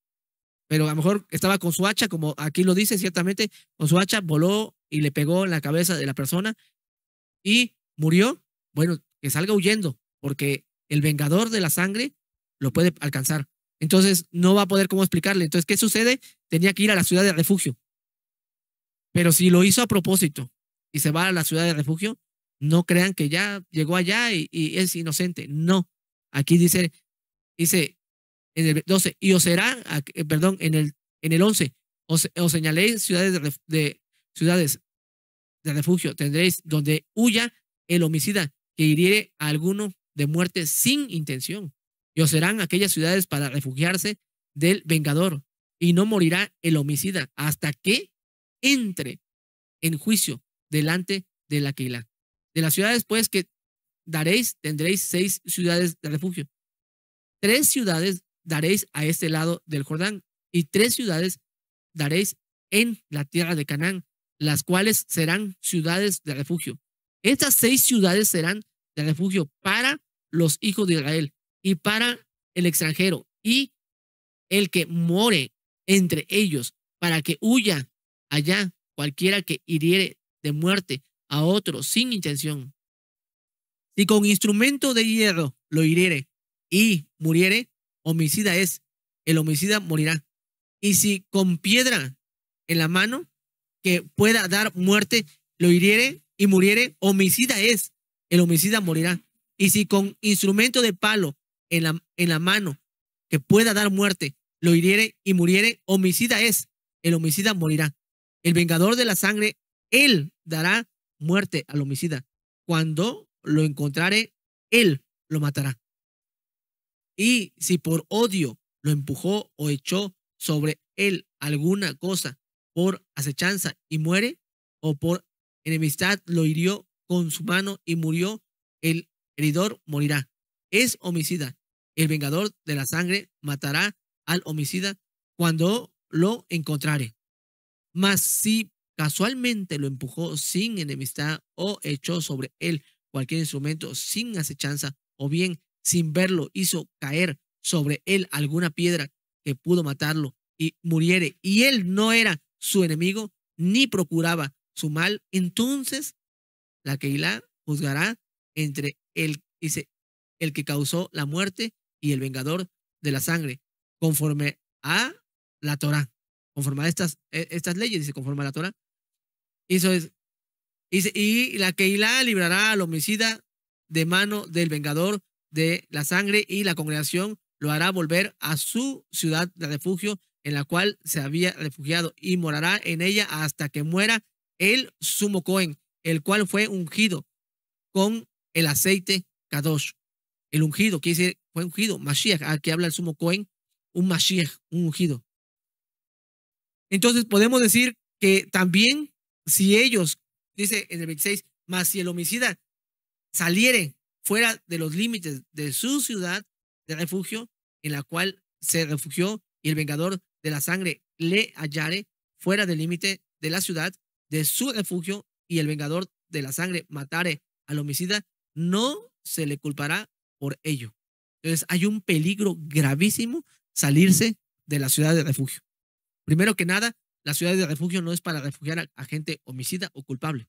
pero a lo mejor estaba con su hacha, como aquí lo dice ciertamente, con su hacha voló y le pegó en la cabeza de la persona y murió, bueno, que salga huyendo, porque el vengador de la sangre lo puede alcanzar. Entonces no va a poder cómo explicarle. Entonces, ¿qué sucede? Tenía que ir a la ciudad de refugio. Pero si lo hizo a propósito y se va a la ciudad de refugio, no crean que ya llegó allá y es inocente. No. Aquí dice en el 12, y os será, perdón, en el 11, os señaléis ciudades de refugio, tendréis donde huya el homicida que hiriere a alguno de muerte sin intención. Y os serán aquellas ciudades para refugiarse del vengador, y no morirá el homicida hasta que entre en juicio delante de la Keilah. De las ciudades, pues, que daréis, tendréis 6 ciudades de refugio. 3 ciudades daréis a este lado del Jordán, y 3 ciudades daréis en la tierra de Canaán, las cuales serán ciudades de refugio. Estas 6 ciudades serán de refugio para los hijos de Israel y para el extranjero y el que more entre ellos, para que huya allá cualquiera que hiriere de muerte a otro sin intención. Si con instrumento de hierro lo hiriere y muriere, homicida es, el homicida morirá. Y si con piedra en la mano que pueda dar muerte lo hiriere y muriere, homicida es, el homicida morirá. Y si con instrumento de palo en la mano que pueda dar muerte lo hiriere y muriere, homicida es, el homicida morirá. El vengador de la sangre, él dará muerte al homicida. Cuando lo encontrare, él lo matará. Y si por odio lo empujó o echó sobre él alguna cosa por acechanza y muere, o por enemistad lo hirió con su mano y murió, el heridor morirá. Es homicida. El vengador de la sangre matará al homicida cuando lo encontrare. Mas si casualmente lo empujó sin enemistad o echó sobre él cualquier instrumento sin acechanza, o bien sin verlo hizo caer sobre él alguna piedra que pudo matarlo y muriere, y él no era su enemigo ni procuraba su mal, entonces la Keilah juzgará entre el que causó la muerte y el vengador de la sangre, conforme a la Torá, conforme a estas leyes, dice, conforme a la Torá. Eso es. Y la Keilah librará al homicida de mano del vengador de la sangre, y la congregación lo hará volver a su ciudad de refugio en la cual se había refugiado, y morará en ella hasta que muera el sumo Cohen, el cual fue ungido con el aceite Kadosh. El ungido, quiere decir, fue ungido, Mashiach, aquí habla el sumo Cohen, un Mashiach, un ungido. Entonces podemos decir que también si ellos, dice en el 26, mas si el homicida saliere fuera de los límites de su ciudad de refugio en la cual se refugió, y el vengador de la sangre le hallare fuera del límite de la ciudad de su refugio, y el vengador de la sangre matare al homicida, no se le culpará por ello. Entonces hay un peligro gravísimo salirse de la ciudad de refugio. Primero que nada, la ciudad de refugio no es para refugiar a gente homicida o culpable.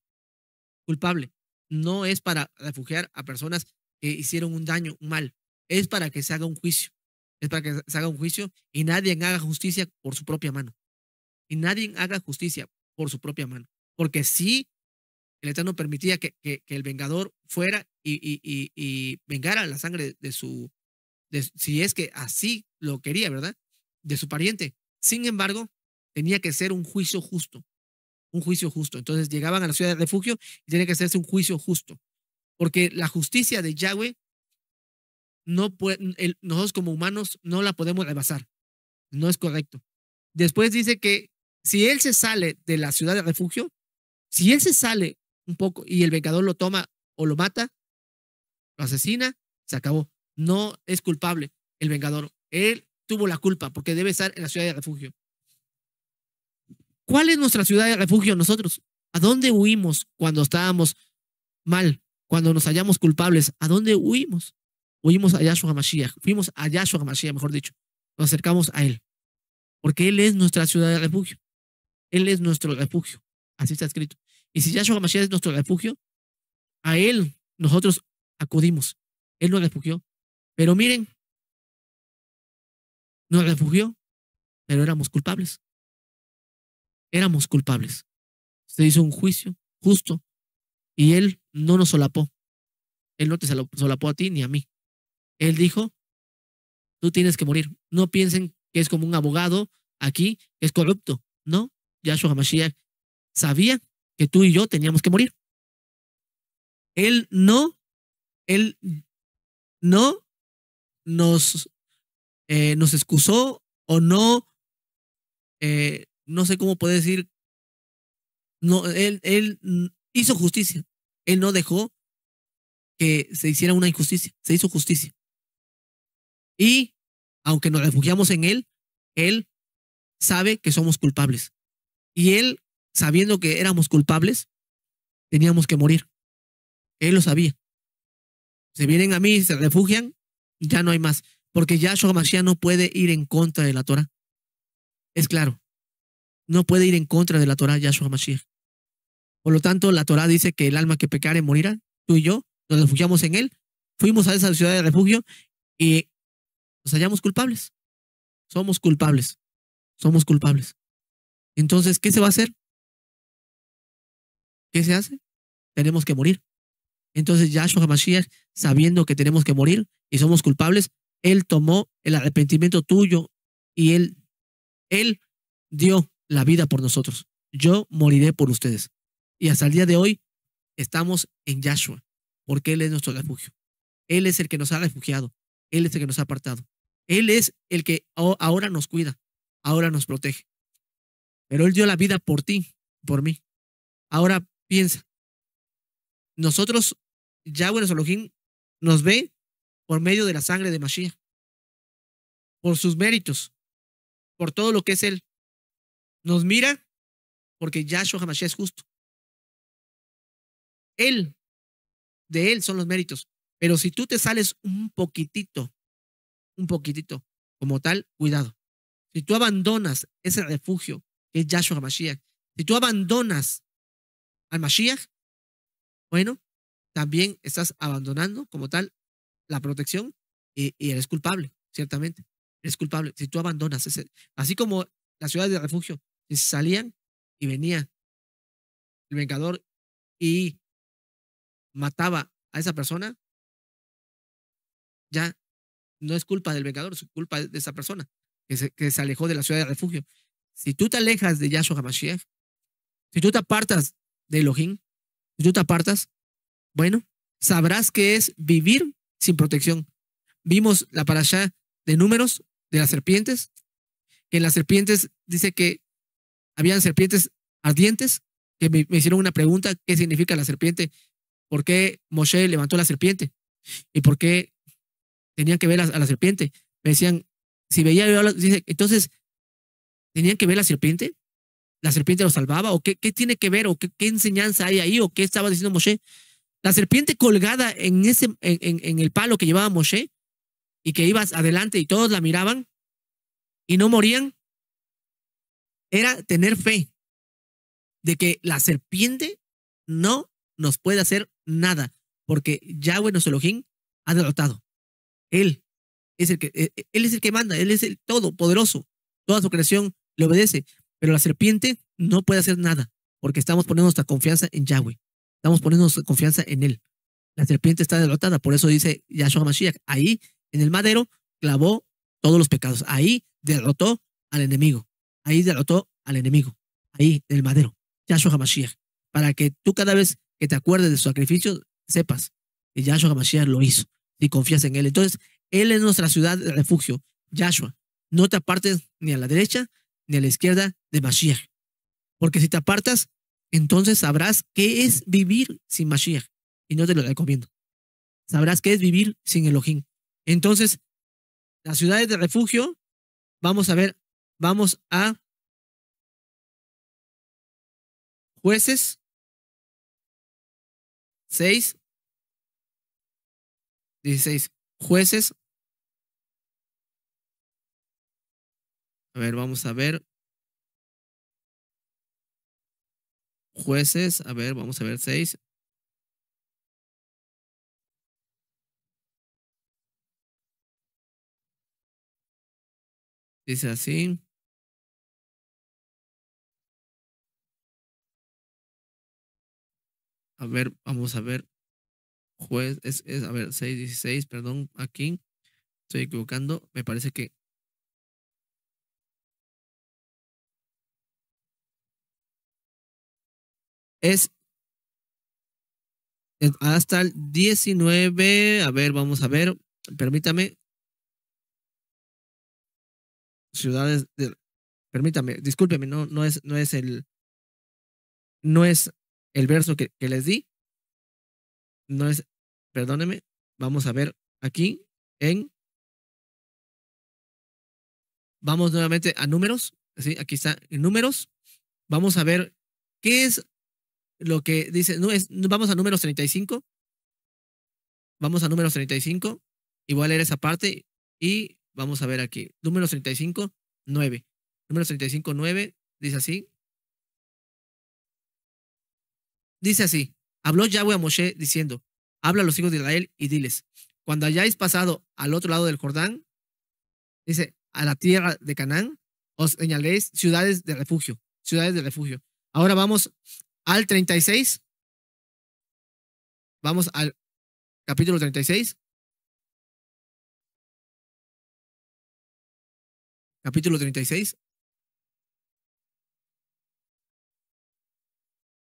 Culpable. No es para refugiar a personas que hicieron un daño, un mal. Es para que se haga un juicio. Es para que se haga un juicio y nadie haga justicia por su propia mano. Y nadie haga justicia por su propia mano. Porque si el Eterno permitía que el vengador fuera y vengara la sangre si es que así lo quería, ¿verdad? De su pariente. Sin embargo, tenía que ser un juicio justo. Un juicio justo. Entonces llegaban a la ciudad de refugio y tenía que hacerse un juicio justo. Porque la justicia de Yahweh nosotros como humanos no la podemos rebasar. No es correcto. Después dice que si él se sale de la ciudad de refugio, si él se sale un poco y el vengador lo toma o lo mata, lo asesina, se acabó. No es culpable el vengador. Él tuvo la culpa porque debe estar en la ciudad de refugio. ¿Cuál es nuestra ciudad de refugio nosotros? ¿A dónde huimos cuando estábamos mal? Cuando nos hallamos culpables, ¿a dónde huimos? Huimos a Yahshua HaMashiach. Fuimos a Yahshua HaMashiach, mejor dicho. Nos acercamos a él. Porque él es nuestra ciudad de refugio. Él es nuestro refugio. Así está escrito. Y si Yahshua HaMashiach es nuestro refugio, a él nosotros acudimos. Él nos refugió. Pero miren, nos refugió, pero éramos culpables. Éramos culpables. Se hizo un juicio justo y él no nos solapó. Él no te solapó a ti ni a mí. Él dijo, tú tienes que morir. No piensen que es como un abogado aquí, que es corrupto. No, Yahshua HaMashiach sabía que tú y yo teníamos que morir. Él no nos excusó o no, no sé cómo puede decir, no, él hizo justicia. Él no dejó que se hiciera una injusticia, se hizo justicia. Y aunque nos refugiamos en él sabe que somos culpables. Y él, sabiendo que éramos culpables, teníamos que morir. Él lo sabía. Se vienen a mí, se refugian, ya no hay más. Porque Yahshua HaMashiach no puede ir en contra de la Torah. Es claro. No puede ir en contra de la Torah Yahshua HaMashiach. Por lo tanto, la Torah dice que el alma que pecare morirá. Tú y yo nos refugiamos en él. Fuimos a esa ciudad de refugio y nos hallamos culpables. Somos culpables. Somos culpables. Entonces, ¿qué se va a hacer? ¿Qué se hace? Tenemos que morir. Entonces, Yahshua HaMashiach, sabiendo que tenemos que morir y somos culpables, él tomó el arrepentimiento tuyo y él dio la vida por nosotros. Yo moriré por ustedes. Y hasta el día de hoy estamos en Yahshua, porque él es nuestro refugio. Él es el que nos ha refugiado. Él es el que nos ha apartado. Él es el que ahora nos cuida, ahora nos protege. Pero él dio la vida por ti, por mí. Ahora piensa, nosotros, Yahweh nuestro Elohim, nos ve por medio de la sangre de Mashiach, por sus méritos, por todo lo que es él. Nos mira porque Yahshua HaMashiach es justo. De él son los méritos. Pero si tú te sales un poquitito, como tal, cuidado. Si tú abandonas ese refugio que es Yahshua HaMashiach, si tú abandonas al Mashiach, bueno, también estás abandonando como tal la protección y eres culpable, ciertamente. Eres culpable. Si tú abandonas ese, así como las ciudades de refugio, si salían y venía el vengador y mataba a esa persona, ya no es culpa del vengador, es culpa de esa persona que se alejó de la ciudad de refugio. Si tú te alejas de Yahshua HaMashiach, si tú te apartas de Elohim, si tú te apartas, bueno, sabrás que es vivir sin protección. Vimos la parashá de Números de las serpientes, que en las serpientes dice que habían serpientes ardientes, que me hicieron una pregunta, ¿qué significa la serpiente? ¿Por qué Moshe levantó la serpiente? ¿Y por qué tenían que ver a la serpiente? Me decían, si veía yo, dice, entonces, ¿tenían que ver la serpiente? ¿La serpiente lo salvaba? ¿O qué tiene que ver? ¿O qué enseñanza hay ahí? ¿O qué estaba diciendo Moshe? La serpiente colgada en el palo que llevaba Moshe y que ibas adelante y todos la miraban y no morían, era tener fe de que la serpiente no nos puede hacer nada, porque Yahweh nuestro Elohim ha derrotado. Él es el que manda, él es el todopoderoso, toda su creación le obedece, pero la serpiente no puede hacer nada, porque estamos poniendo nuestra confianza en Yahweh, estamos poniendo nuestra confianza en él. La serpiente está derrotada, por eso dice Yahshua HaMashiach, ahí en el madero clavó todos los pecados, ahí derrotó al enemigo, ahí en el madero, Yahshua HaMashiach, para que tú cada vez que te acuerdes de su sacrificio, sepas que Yahshua HaMashiach lo hizo y confías en él. Entonces, él es nuestra ciudad de refugio, Yahshua. no te apartes ni a la derecha ni a la izquierda de Mashiach. Porque si te apartas, entonces sabrás qué es vivir sin Mashiach. Y no te lo recomiendo. Sabrás qué es vivir sin Elohim. Entonces, las ciudades de refugio, vamos a ver, vamos a Jueces 6, 16. Jueces. A ver, vamos a ver. Jueces, a ver, vamos a ver 6. Dice así. A ver, vamos a ver. Juez, a ver, 6, 16, perdón, aquí. Estoy equivocando. Me parece que es hasta el 19. A ver, vamos a ver. Permítame. Ciudades de, permítame, discúlpeme, no es el verso que les di. No es, perdóneme. Vamos a ver aquí vamos nuevamente a números. ¿Sí? Aquí está en números. Vamos a ver qué es lo que dice. Vamos a números 35. Vamos a números 35. Igual era esa parte. Y vamos a ver aquí. Números 35, 9. Números 35, 9. Dice así. Dice así. Habló Yahweh a Moshe diciendo: habla a los hijos de Israel y diles: cuando hayáis pasado al otro lado del Jordán, dice, a la tierra de Canaán, os señaléis ciudades de refugio. Ciudades de refugio. Ahora vamos al 36. Vamos al capítulo 36. Capítulo 36.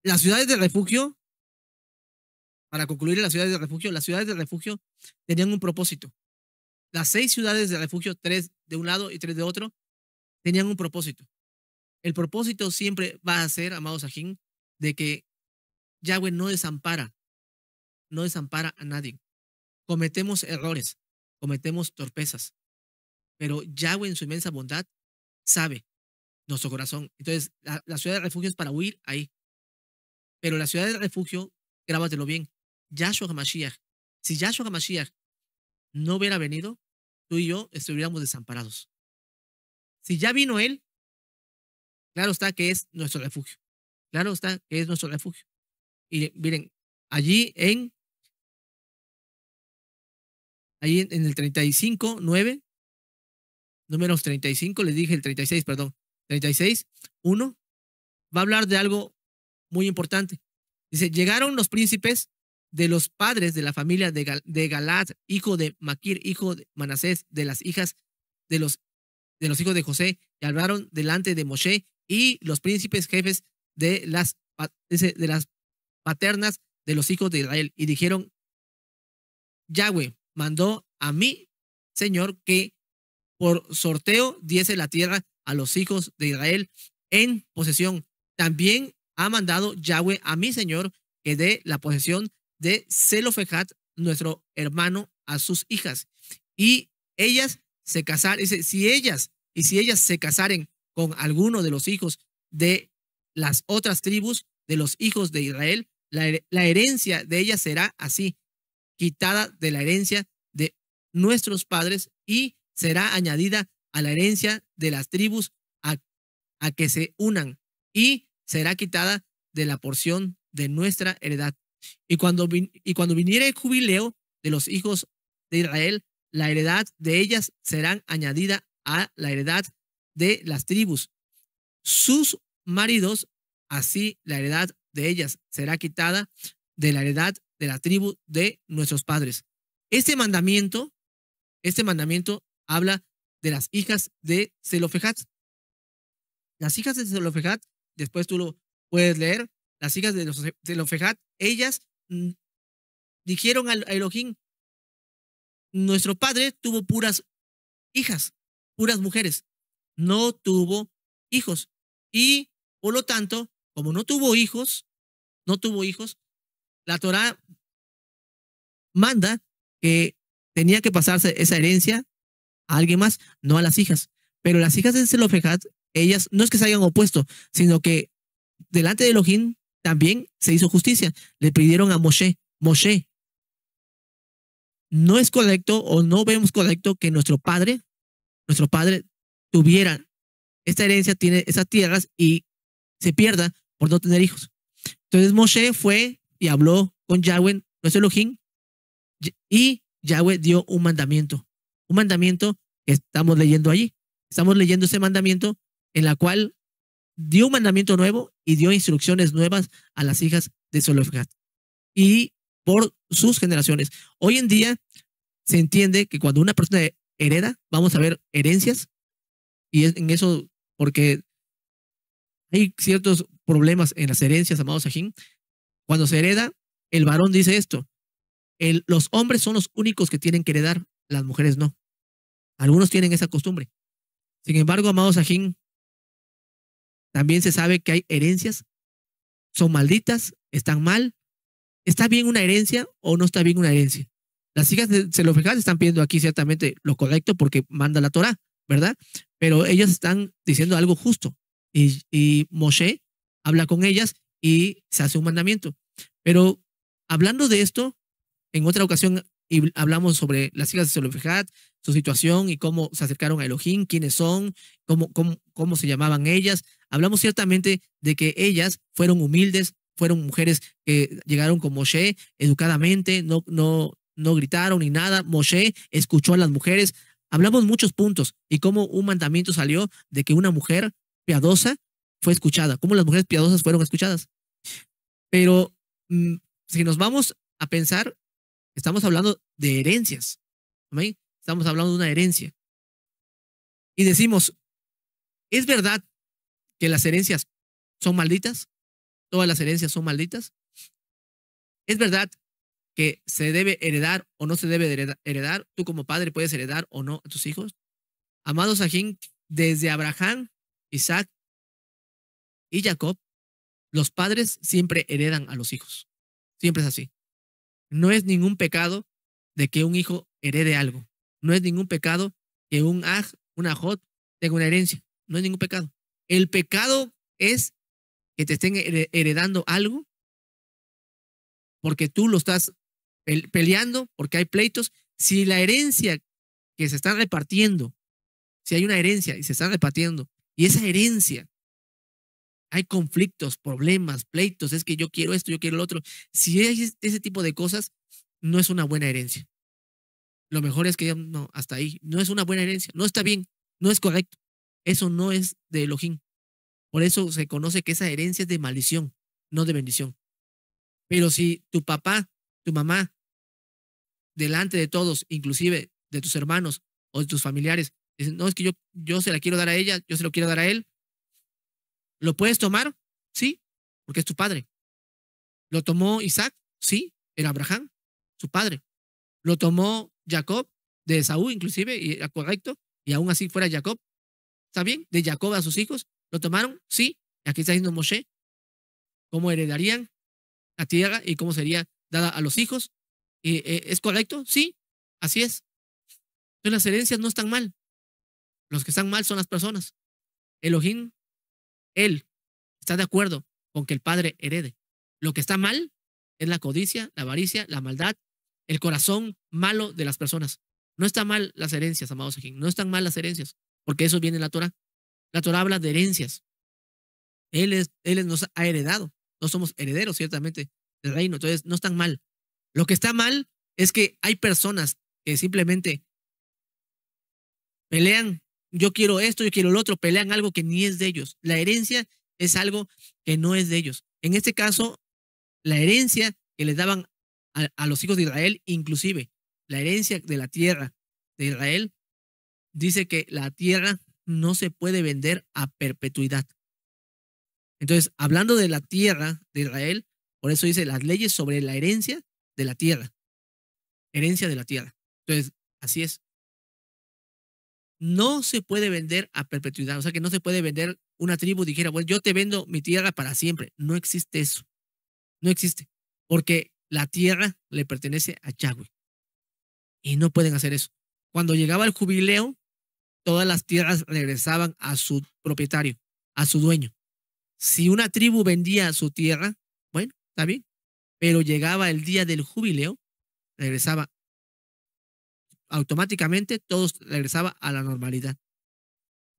Las ciudades de refugio, para concluir las ciudades de refugio tenían un propósito. Las 6 ciudades de refugio, 3 de un lado y 3 de otro, tenían un propósito. El propósito siempre va a ser, amados ajín, de que Yahweh no desampara a nadie. Cometemos errores, cometemos torpezas, pero Yahweh en su inmensa bondad sabe nuestro corazón. Entonces, la ciudad de refugio es para huir ahí. Pero la ciudad de refugio, grábatelo bien, Yahshua HaMashiach. Si Yahshua HaMashiach no hubiera venido, tú y yo estuviéramos desamparados. Si ya vino Él, claro está que es nuestro refugio. Claro está que es nuestro refugio. Y miren, allí en el 35, 9, números 35, les dije el 36, perdón, 36, 1, va a hablar de algo muy importante. Dice, llegaron los príncipes de los padres de la familia de Galad, hijo de Maquir, hijo de Manasés, de las hijas de los hijos de José, y hablaron delante de Moshe y los príncipes jefes de las paternas de los hijos de Israel, y dijeron, Yahweh mandó a mí, Señor, que por sorteo diese la tierra a los hijos de Israel en posesión. También ha mandado Yahweh a mi Señor que dé la posesión de Zelofejat, nuestro hermano, a sus hijas. Y ellas se casaron, dice, si ellas se casaren con alguno de los hijos de las otras tribus de los hijos de Israel, la herencia de ellas será así, quitada de la herencia de nuestros padres y será añadida a la herencia de las tribus a que se unan, y será quitada de la porción de nuestra heredad. Y cuando viniere el jubileo de los hijos de Israel, la heredad de ellas será añadida a la heredad de las tribus. Sus maridos, así la heredad de ellas será quitada de la heredad de la tribu de nuestros padres. Este mandamiento habla de las hijas de Zelofejat. Las hijas de Zelofejat, después tú lo puedes leer, las hijas de Zelofejat, ellas dijeron a Elohim, nuestro padre tuvo puras hijas, puras mujeres. No tuvo hijos. Y por lo tanto, como no tuvo hijos, la Torá manda que tenía que pasarse esa herencia a alguien más, no a las hijas. Pero las hijas de Zelofejad, ellas no es que se hayan opuesto, sino que delante de Elohim también se hizo justicia. Le pidieron a Moshe, Moshe, no es correcto o no vemos correcto que nuestro padre tuviera esta herencia, tiene esas tierras y se pierda por no tener hijos. Entonces Moshe fue y habló con Yahweh, nuestro Elohim, y Yahweh dio un mandamiento que estamos leyendo allí. Estamos leyendo ese mandamiento en la cual dio un mandamiento nuevo y dio instrucciones nuevas a las hijas de Zelofejad y por sus generaciones. Hoy en día se entiende que cuando una persona hereda, vamos a ver herencias, y es en eso porque hay ciertos problemas en las herencias, amados Sajín. Cuando se hereda, el varón dice esto: los hombres son los únicos que tienen que heredar, las mujeres no. Algunos tienen esa costumbre. Sin embargo, amados Sajín, también se sabe que hay herencias, son malditas, están mal. ¿Está bien una herencia o no está bien una herencia? Las hijas de Zelofejad están pidiendo aquí ciertamente lo correcto porque manda la Torá, ¿verdad? Pero ellas están diciendo algo justo. Y Moshe habla con ellas y se hace un mandamiento. Pero hablando de esto, en otra ocasión hablamos sobre las hijas de Zelofejad, su situación y cómo se acercaron a Elohim, quiénes son, cómo se llamaban ellas. Hablamos ciertamente de que ellas fueron humildes, fueron mujeres que llegaron con Moshe educadamente, no gritaron ni nada. Moshe escuchó a las mujeres. Hablamos muchos puntos y cómo un mandamiento salió de que una mujer piadosa fue escuchada, cómo las mujeres piadosas fueron escuchadas. Pero si nos vamos a pensar, estamos hablando de herencias. ¿Sí? Estamos hablando de una herencia. Y decimos, ¿es verdad que las herencias son malditas? ¿Todas las herencias son malditas? ¿Es verdad que se debe heredar o no se debe heredar? ¿Tú como padre puedes heredar o no a tus hijos? Amados Sajín, desde Abraham, Isaac y Jacob, los padres siempre heredan a los hijos. Siempre es así. No es ningún pecado de que un hijo herede algo. No es ningún pecado que un ajot tenga una herencia. No es ningún pecado. El pecado es que te estén heredando algo porque tú lo estás peleando, porque hay pleitos. Si la herencia que se está repartiendo, si hay una herencia y se está repartiendo, y esa herencia hay conflictos, problemas, pleitos, es que yo quiero esto, yo quiero lo otro. Si hay ese tipo de cosas, no es una buena herencia. Lo mejor es que no, hasta ahí. No es una buena herencia, no está bien, no es correcto. Eso no es de Elohim. Por eso se conoce que esa herencia es de maldición, no de bendición. Pero si tu papá, tu mamá, delante de todos, inclusive de tus hermanos o de tus familiares, dicen, no, es que yo se la quiero dar a ella, yo se lo quiero dar a él, ¿lo puedes tomar? Sí, porque es tu padre. ¿Lo tomó Isaac? Sí, era Abraham, su padre. ¿Lo tomó Jacob de Esaú inclusive? Y era correcto. Y aún así fuera Jacob. ¿Está bien? De Jacob a sus hijos. ¿Lo tomaron? Sí. Aquí está diciendo Moshe. ¿Cómo heredarían la tierra y cómo sería dada a los hijos? ¿Es correcto? Sí, así es. Entonces las herencias no están mal. Los que están mal son las personas. Elohim, él está de acuerdo con que el padre herede. Lo que está mal es la codicia, la avaricia, la maldad, el corazón malo de las personas. No están mal las herencias, amados Elohim. No están mal las herencias, porque eso viene en la Torah. La Torah habla de herencias. Él nos ha heredado. No somos herederos, ciertamente, del reino. Entonces, no están mal. Lo que está mal es que hay personas que simplemente pelean. Yo quiero esto, yo quiero lo otro. Pelean algo que ni es de ellos. La herencia es algo que no es de ellos. En este caso, la herencia que les daban a los hijos de Israel, inclusive la herencia de la tierra de Israel, dice que la tierra no se puede vender a perpetuidad. Entonces, hablando de la tierra de Israel, por eso dice las leyes sobre la herencia de la tierra. Herencia de la tierra. Entonces, así es. no se puede vender a perpetuidad. O sea que no se puede vender una tribu, dijera, bueno, yo te vendo mi tierra para siempre. No existe eso. No existe. Porque la tierra le pertenece a Yahweh. Y no pueden hacer eso. Cuando llegaba el jubileo, todas las tierras regresaban a su propietario, a su dueño. Si una tribu vendía su tierra, bueno, está bien. Pero llegaba el día del jubileo, regresaba automáticamente, todo regresaba a la normalidad.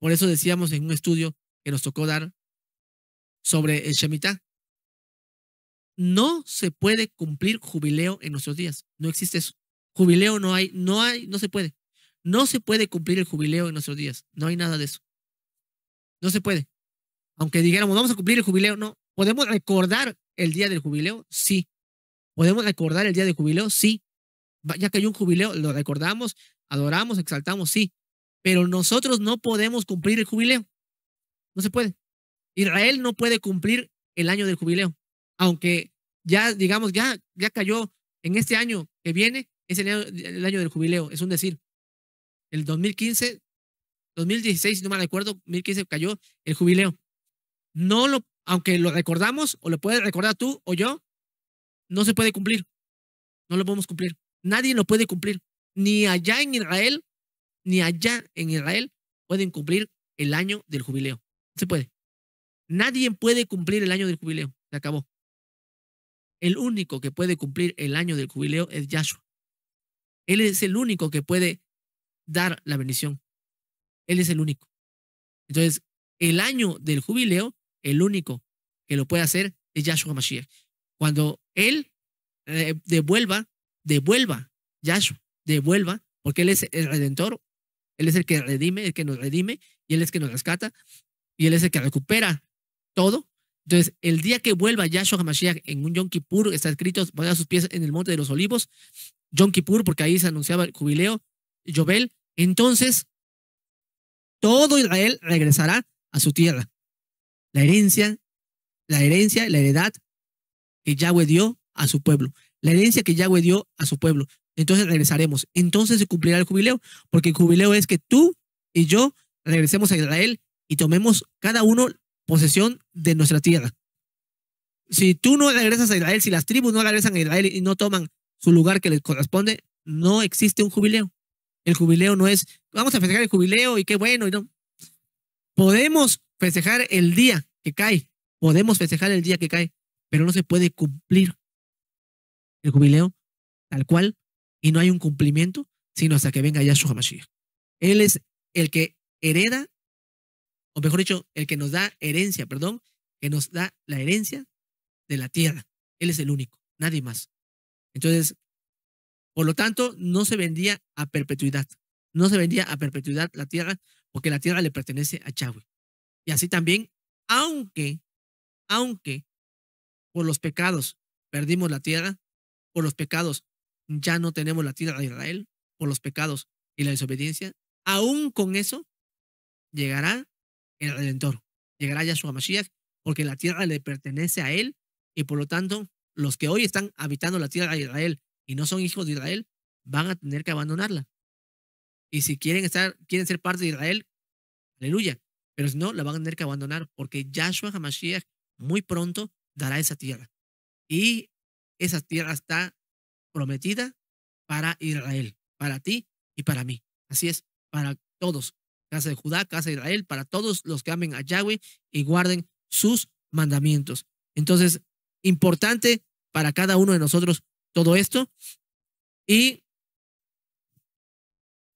Por eso decíamos en un estudio que nos tocó dar sobre el Shemitah, no se puede cumplir jubileo en nuestros días. No existe eso. Jubileo no hay, no se puede. No se puede cumplir el jubileo en nuestros días. No hay nada de eso. No se puede. Aunque dijéramos, vamos a cumplir el jubileo, no. ¿Podemos recordar el día del jubileo? Sí. ¿Podemos recordar el día del jubileo? Sí. Ya que hay un jubileo, lo recordamos, adoramos, exaltamos, sí. Pero nosotros no podemos cumplir el jubileo. No se puede. Israel no puede cumplir el año del jubileo. Aunque ya, digamos, ya cayó en este año que viene, es el año del jubileo. Es un decir, el 2015, 2016, si no me recuerdo, 2015 cayó el jubileo. No lo, aunque lo recordamos, o lo puedes recordar tú o yo, no se puede cumplir. No lo podemos cumplir. Nadie lo puede cumplir. Ni allá en Israel, ni allá en Israel pueden cumplir el año del jubileo. No se puede. Nadie puede cumplir el año del jubileo. Se acabó. El único que puede cumplir el año del jubileo es Yahshua. Él es el único que puede dar la bendición. Él es el único. Entonces, el año del jubileo, el único que lo puede hacer es Yahshua Mashiach. Cuando él devuelva, Yahshua, devuelva, porque él es el redentor, él es el que redime, el que nos redime, y él es el que nos rescata, y él es el que recupera todo. Entonces, el día que vuelva Yahshua HaMashiach en un Yom Kippur, está escrito, pone a sus pies en el Monte de los Olivos, Yom Kippur, porque ahí se anunciaba el jubileo, Yobel. Entonces, todo Israel regresará a su tierra. La herencia, la heredad que Yahweh dio a su pueblo. La herencia que Yahweh dio a su pueblo. Entonces regresaremos. Entonces se cumplirá el jubileo, porque el jubileo es que tú y yo regresemos a Israel y tomemos cada uno posesión de nuestra tierra. Si tú no regresas a Israel, si las tribus no regresan a Israel y no toman su lugar que les corresponde, no existe un jubileo. El jubileo no es, vamos a festejar el jubileo y qué bueno, y no. Podemos festejar el día que cae, podemos festejar el día que cae, pero no se puede cumplir el jubileo tal cual y no hay un cumplimiento sino hasta que venga Yahshua HaMashiach. Él es el que hereda, o mejor dicho, el que nos da herencia, perdón, que nos da la herencia de la tierra. Él es el único, nadie más. Entonces, por lo tanto, no se vendía a perpetuidad. No se vendía a perpetuidad la tierra porque la tierra le pertenece a Yahweh. Y así también, aunque por los pecados perdimos la tierra, por los pecados ya no tenemos la tierra de Israel, por los pecados y la desobediencia, aún con eso llegará el Redentor, llegará Yahshua Mashiach, porque la tierra le pertenece a él y por lo tanto los que hoy están habitando la tierra de Israel y no son hijos de Israel van a tener que abandonarla. Y si quieren ser parte de Israel, aleluya, pero si no, la van a tener que abandonar porque Yahshua HaMashiach muy pronto dará esa tierra. Y esa tierra está prometida para Israel, para ti y para mí. Así es, para todos. Casa de Judá, casa de Israel, para todos los que amen a Yahweh y guarden sus mandamientos. Entonces, importante para cada uno de nosotros todo esto. Y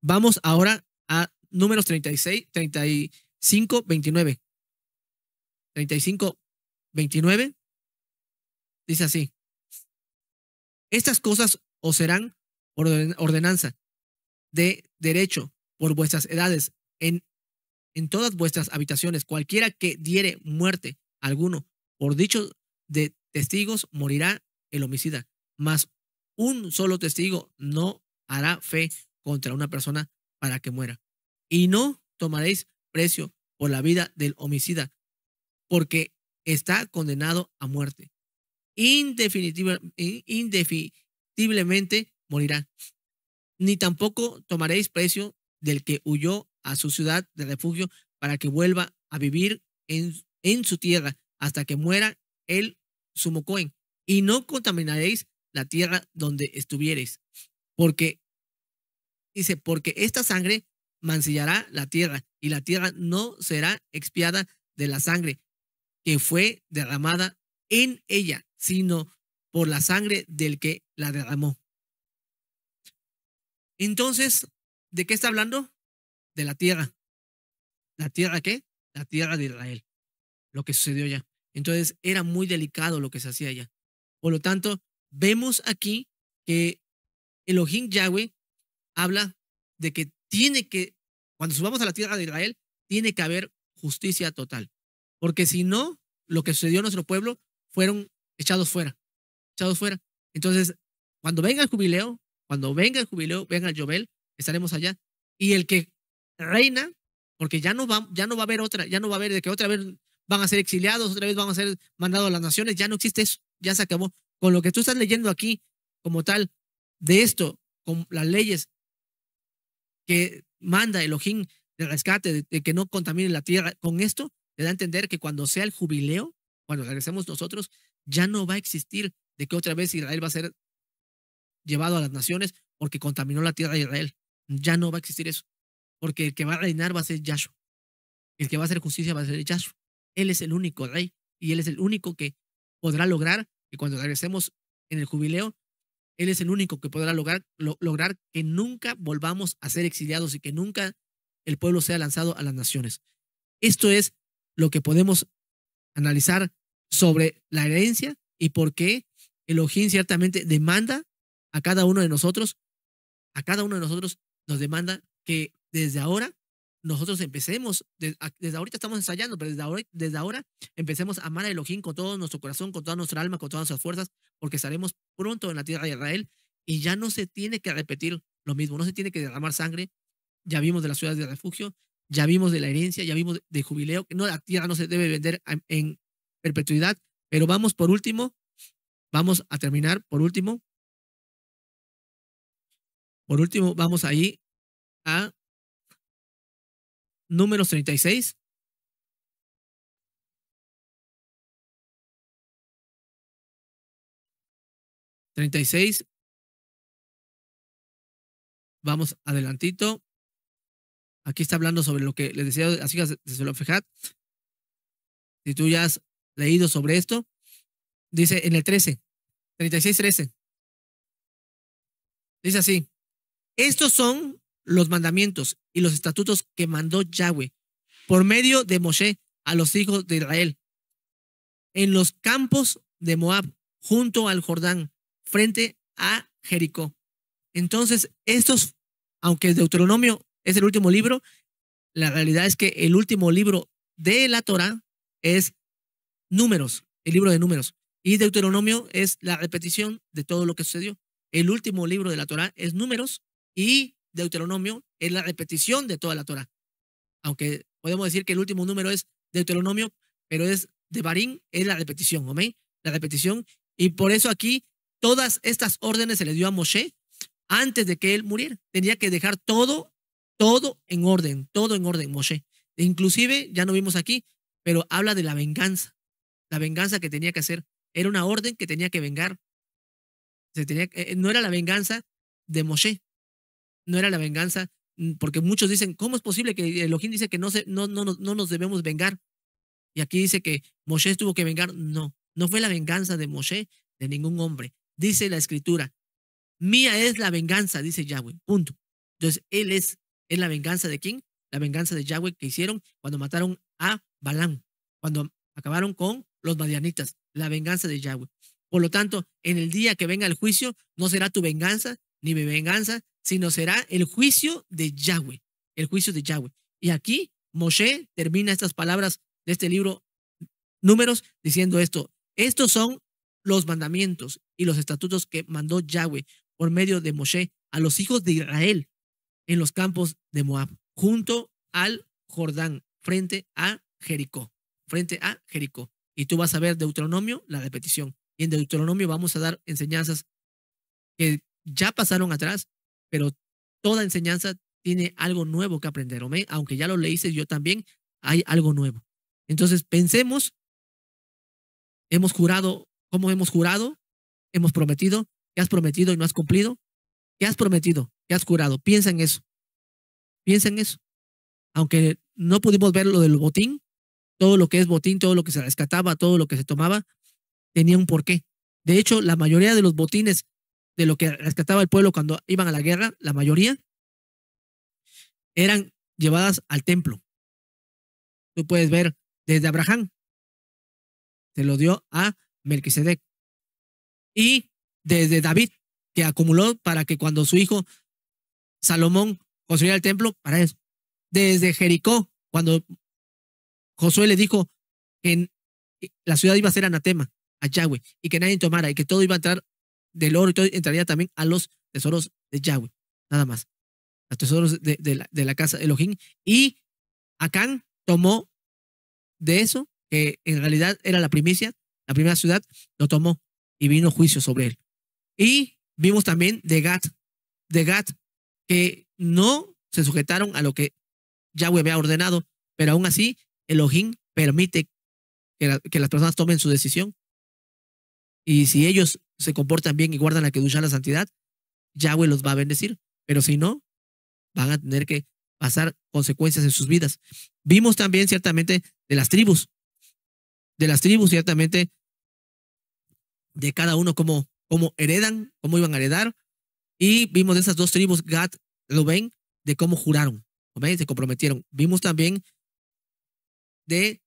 vamos ahora a números 36, 35, 29. 35, 29. Dice así. Estas cosas os serán por ordenanza de derecho por vuestras edades en todas vuestras habitaciones. Cualquiera que diere muerte a alguno por dicho de testigos morirá el homicida. Mas un solo testigo no hará fe contra una persona para que muera. Y no tomaréis precio por la vida del homicida, porque está condenado a muerte. Indefectiblemente morirá. Ni tampoco tomaréis precio del que huyó a su ciudad de refugio para que vuelva a vivir en su tierra hasta que muera el sumo Cohen. Y no contaminaréis la tierra donde estuviereis, porque dice, porque esta sangre mancillará la tierra y la tierra no será expiada de la sangre que fue derramada en ella, sino por la sangre del que la derramó. Entonces, ¿de qué está hablando? De la tierra. ¿La tierra qué? La tierra de Israel, lo que sucedió allá. Entonces, era muy delicado lo que se hacía allá. Por lo tanto, vemos aquí que Elohim Yahweh habla de que cuando subamos a la tierra de Israel, tiene que haber justicia total. Porque si no, lo que sucedió a nuestro pueblo fueron echados fuera. Echados fuera. Entonces, cuando venga el jubileo, venga el Yobel, estaremos allá. Y el que reina, porque ya no va a haber otra, ya no va a haber de que otra vez van a ser exiliados, otra vez van a ser mandados a las naciones, ya no existe eso, ya se acabó. Con lo que tú estás leyendo aquí, como tal, de esto, con las leyes que manda Elohim de rescate, de que no contamine la tierra, con esto te da a entender que cuando sea el jubileo, cuando regresemos nosotros, ya no va a existir de que otra vez Israel va a ser llevado a las naciones porque contaminó la tierra de Israel. Ya no va a existir eso, porque el que va a reinar va a ser Yahshua. El que va a hacer justicia va a ser Yahshua. Él es el único rey y él es el único que podrá lograr que cuando regresemos en el jubileo, él es el único que podrá lograr que nunca volvamos a ser exiliados y que nunca el pueblo sea lanzado a las naciones. Esto es lo que podemos analizar sobre la herencia y por qué Elohim ciertamente demanda a cada uno de nosotros, nos demanda que desde ahora nosotros empecemos, desde ahorita estamos ensayando, pero desde ahora empecemos a amar a Elohim con todo nuestro corazón, con toda nuestra alma, con todas nuestras fuerzas, porque estaremos pronto en la tierra de Israel y ya no se tiene que repetir lo mismo, no se tiene que derramar sangre. Ya vimos de las ciudades de refugio, ya vimos de la herencia, ya vimos de jubileo, que no, la tierra no se debe vender en perpetuidad, pero vamos a terminar por último, vamos ahí a Números 36. Vamos adelantito. Aquí está hablando sobre lo que les decía a las hijas de Zelofejad. Si tú ya has leído sobre esto, dice en el 36:13. Dice así: estos son los mandamientos y los estatutos que mandó Yahweh por medio de Moshe a los hijos de Israel en los campos de Moab, junto al Jordán, frente a Jericó. Entonces, aunque el Deuteronomio es el último libro, la realidad es que el último libro de la Torá es Números, el libro de Números. Y Deuteronomio es la repetición de todo lo que sucedió. El último libro de la Torá es Números y Deuteronomio es la repetición de toda la Torá. Aunque podemos decir que el último número es Deuteronomio, pero es Devarim, es la repetición, ¿ok? La repetición. Y por eso aquí todas estas órdenes se le dio a Moshe antes de que él muriera. Tenía que dejar todo en orden, Moshe. E inclusive, ya no vimos aquí, pero habla de la venganza que tenía que hacer. Era una orden que tenía que vengar. No era la venganza de Moshe, no era la venganza, porque muchos dicen, ¿cómo es posible que Elohim dice que no nos debemos vengar? Y aquí dice que Moshe tuvo que vengar. No fue la venganza de Moshe, de ningún hombre. Dice la escritura, mía es la venganza, dice Yahweh, punto. Entonces, él es la venganza de ¿quién? La venganza de Yahweh que hicieron cuando mataron a Balaam, cuando acabaron con los madianitas, la venganza de Yahweh. Por lo tanto, en el día que venga el juicio, no será tu venganza ni mi venganza, sino será el juicio de Yahweh, el juicio de Yahweh. Y aquí Moshe termina estas palabras de este libro Números diciendo esto: estos son los mandamientos y los estatutos que mandó Yahweh por medio de Moshe a los hijos de Israel en los campos de Moab, junto al Jordán, frente a Jericó. Y tú vas a ver Deuteronomio, la repetición. Y en Deuteronomio vamos a dar enseñanzas que ya pasaron atrás, pero toda enseñanza tiene algo nuevo que aprender. Amén. Aunque ya lo leíste, yo también, hay algo nuevo. Entonces, pensemos, hemos jurado, ¿cómo hemos jurado? Hemos prometido. ¿Qué has prometido y no has cumplido? ¿Qué has prometido? ¿Qué has jurado? Piensa en eso. Piensa en eso. Aunque no pudimos ver lo del botín, todo lo que es botín, todo lo que se rescataba, todo lo que se tomaba, tenía un porqué. De hecho, la mayoría de los botines de lo que rescataba el pueblo cuando iban a la guerra, la mayoría eran llevadas al templo. Tú puedes ver desde Abraham, se lo dio a Melquisedec. Y desde David, que acumuló para que cuando su hijo Salomón construyera el templo, para eso. Desde Jericó, cuando Josué le dijo que la ciudad iba a ser anatema a Yahweh y que nadie tomara y que todo iba a entrar del oro y todo entraría también a los tesoros de Yahweh, nada más, los tesoros de la casa de Elohim. Y Acán tomó de eso, que en realidad era la primicia, la primera ciudad, lo tomó y vino juicio sobre él. Y vimos también de Gat, que no se sujetaron a lo que Yahweh había ordenado, pero aún así Elohim permite que las personas tomen su decisión. Y si ellos se comportan bien y guardan la Kedushá, la santidad, Yahweh los va a bendecir. Pero si no, van a tener que pasar consecuencias en sus vidas. Vimos también ciertamente de las tribus ciertamente de cada uno cómo heredan, cómo iban a heredar. Y vimos de esas dos tribus, Gad, Rubén, de cómo juraron, ¿ven? Se comprometieron. Vimos también de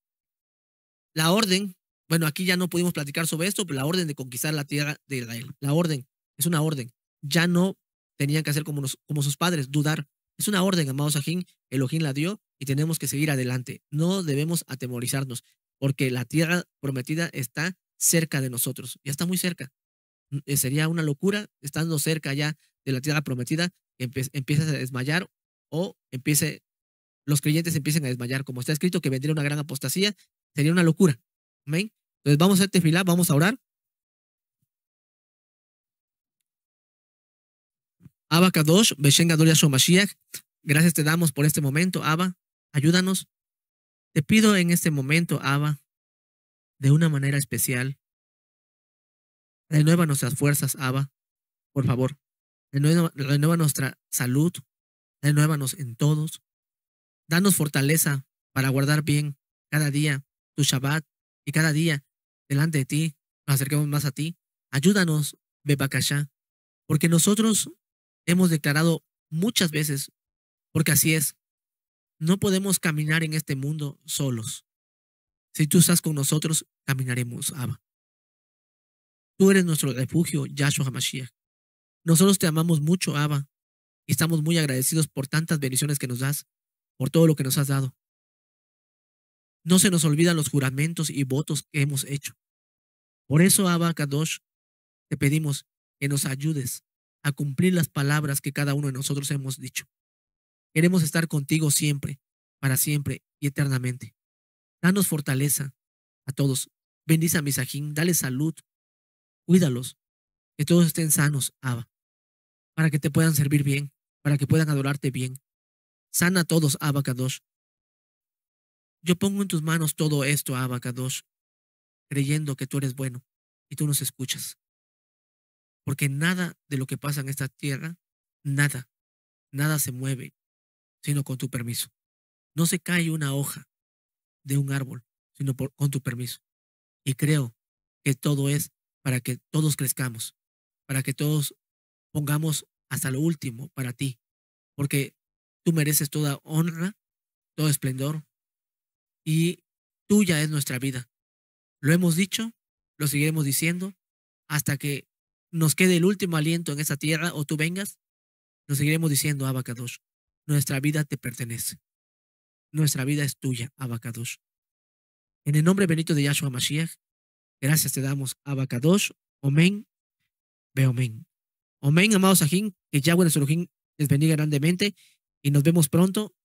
la orden. Bueno, aquí ya no pudimos platicar sobre esto, pero la orden de conquistar la tierra de Israel. La orden es una orden. Ya no tenían que hacer como sus padres, dudar. Es una orden, amados Sajín. Elohim la dio y tenemos que seguir adelante. No debemos atemorizarnos, porque la tierra prometida está cerca de nosotros. Ya está muy cerca. Sería una locura, estando cerca ya de la tierra prometida, que empieces a desmayar o los creyentes empiecen a desmayar. Como está escrito que vendría una gran apostasía, sería una locura. Amén. Entonces vamos a hacer tefilá, vamos a orar. Abba Kadosh, Beshen Gadol Yahshua Mashiach, gracias te damos por este momento, Abba, ayúdanos. Te pido en este momento, Abba, de una manera especial, renueva nuestras fuerzas, Abba, por favor. Renueva nuestra salud, renuévanos en todos. Danos fortaleza para guardar bien cada día tu Shabbat y cada día delante de ti nos acerquemos más a ti. Ayúdanos, Bebakashá, porque nosotros hemos declarado muchas veces, porque así es, no podemos caminar en este mundo solos. Si tú estás con nosotros, caminaremos, Abba. Tú eres nuestro refugio, Yahshua HaMashiach. Nosotros te amamos mucho, Abba, y estamos muy agradecidos por tantas bendiciones que nos das, por todo lo que nos has dado. No se nos olvidan los juramentos y votos que hemos hecho. Por eso, Abba Kadosh, te pedimos que nos ayudes a cumplir las palabras que cada uno de nosotros hemos dicho. Queremos estar contigo siempre, para siempre y eternamente. Danos fortaleza a todos. Bendice a mis Sajín, dale salud, cuídalos, que todos estén sanos, Abba, para que te puedan servir bien, para que puedan adorarte bien. Sana a todos, Abba Kadosh. Yo pongo en tus manos todo esto, Abba Kadosh, creyendo que tú eres bueno y tú nos escuchas. Porque nada de lo que pasa en esta tierra, nada se mueve, sino con tu permiso. No se cae una hoja de un árbol, sino con tu permiso. Y creo que todo es para que todos crezcamos, para que todos pongamos hasta lo último para ti, porque tú mereces toda honra, todo esplendor, y tuya es nuestra vida. Lo hemos dicho, lo seguiremos diciendo, hasta que nos quede el último aliento en esta tierra o tú vengas, nos seguiremos diciendo, Abba Kadosh, nuestra vida te pertenece. Nuestra vida es tuya, Abba Kadosh. En el nombre bendito de Yahshua Mashiach, gracias te damos, Abba Kadosh, Omen, Beomen. Omen, amados Sajín, que Yahweh nuestro Elohim les bendiga grandemente y nos vemos pronto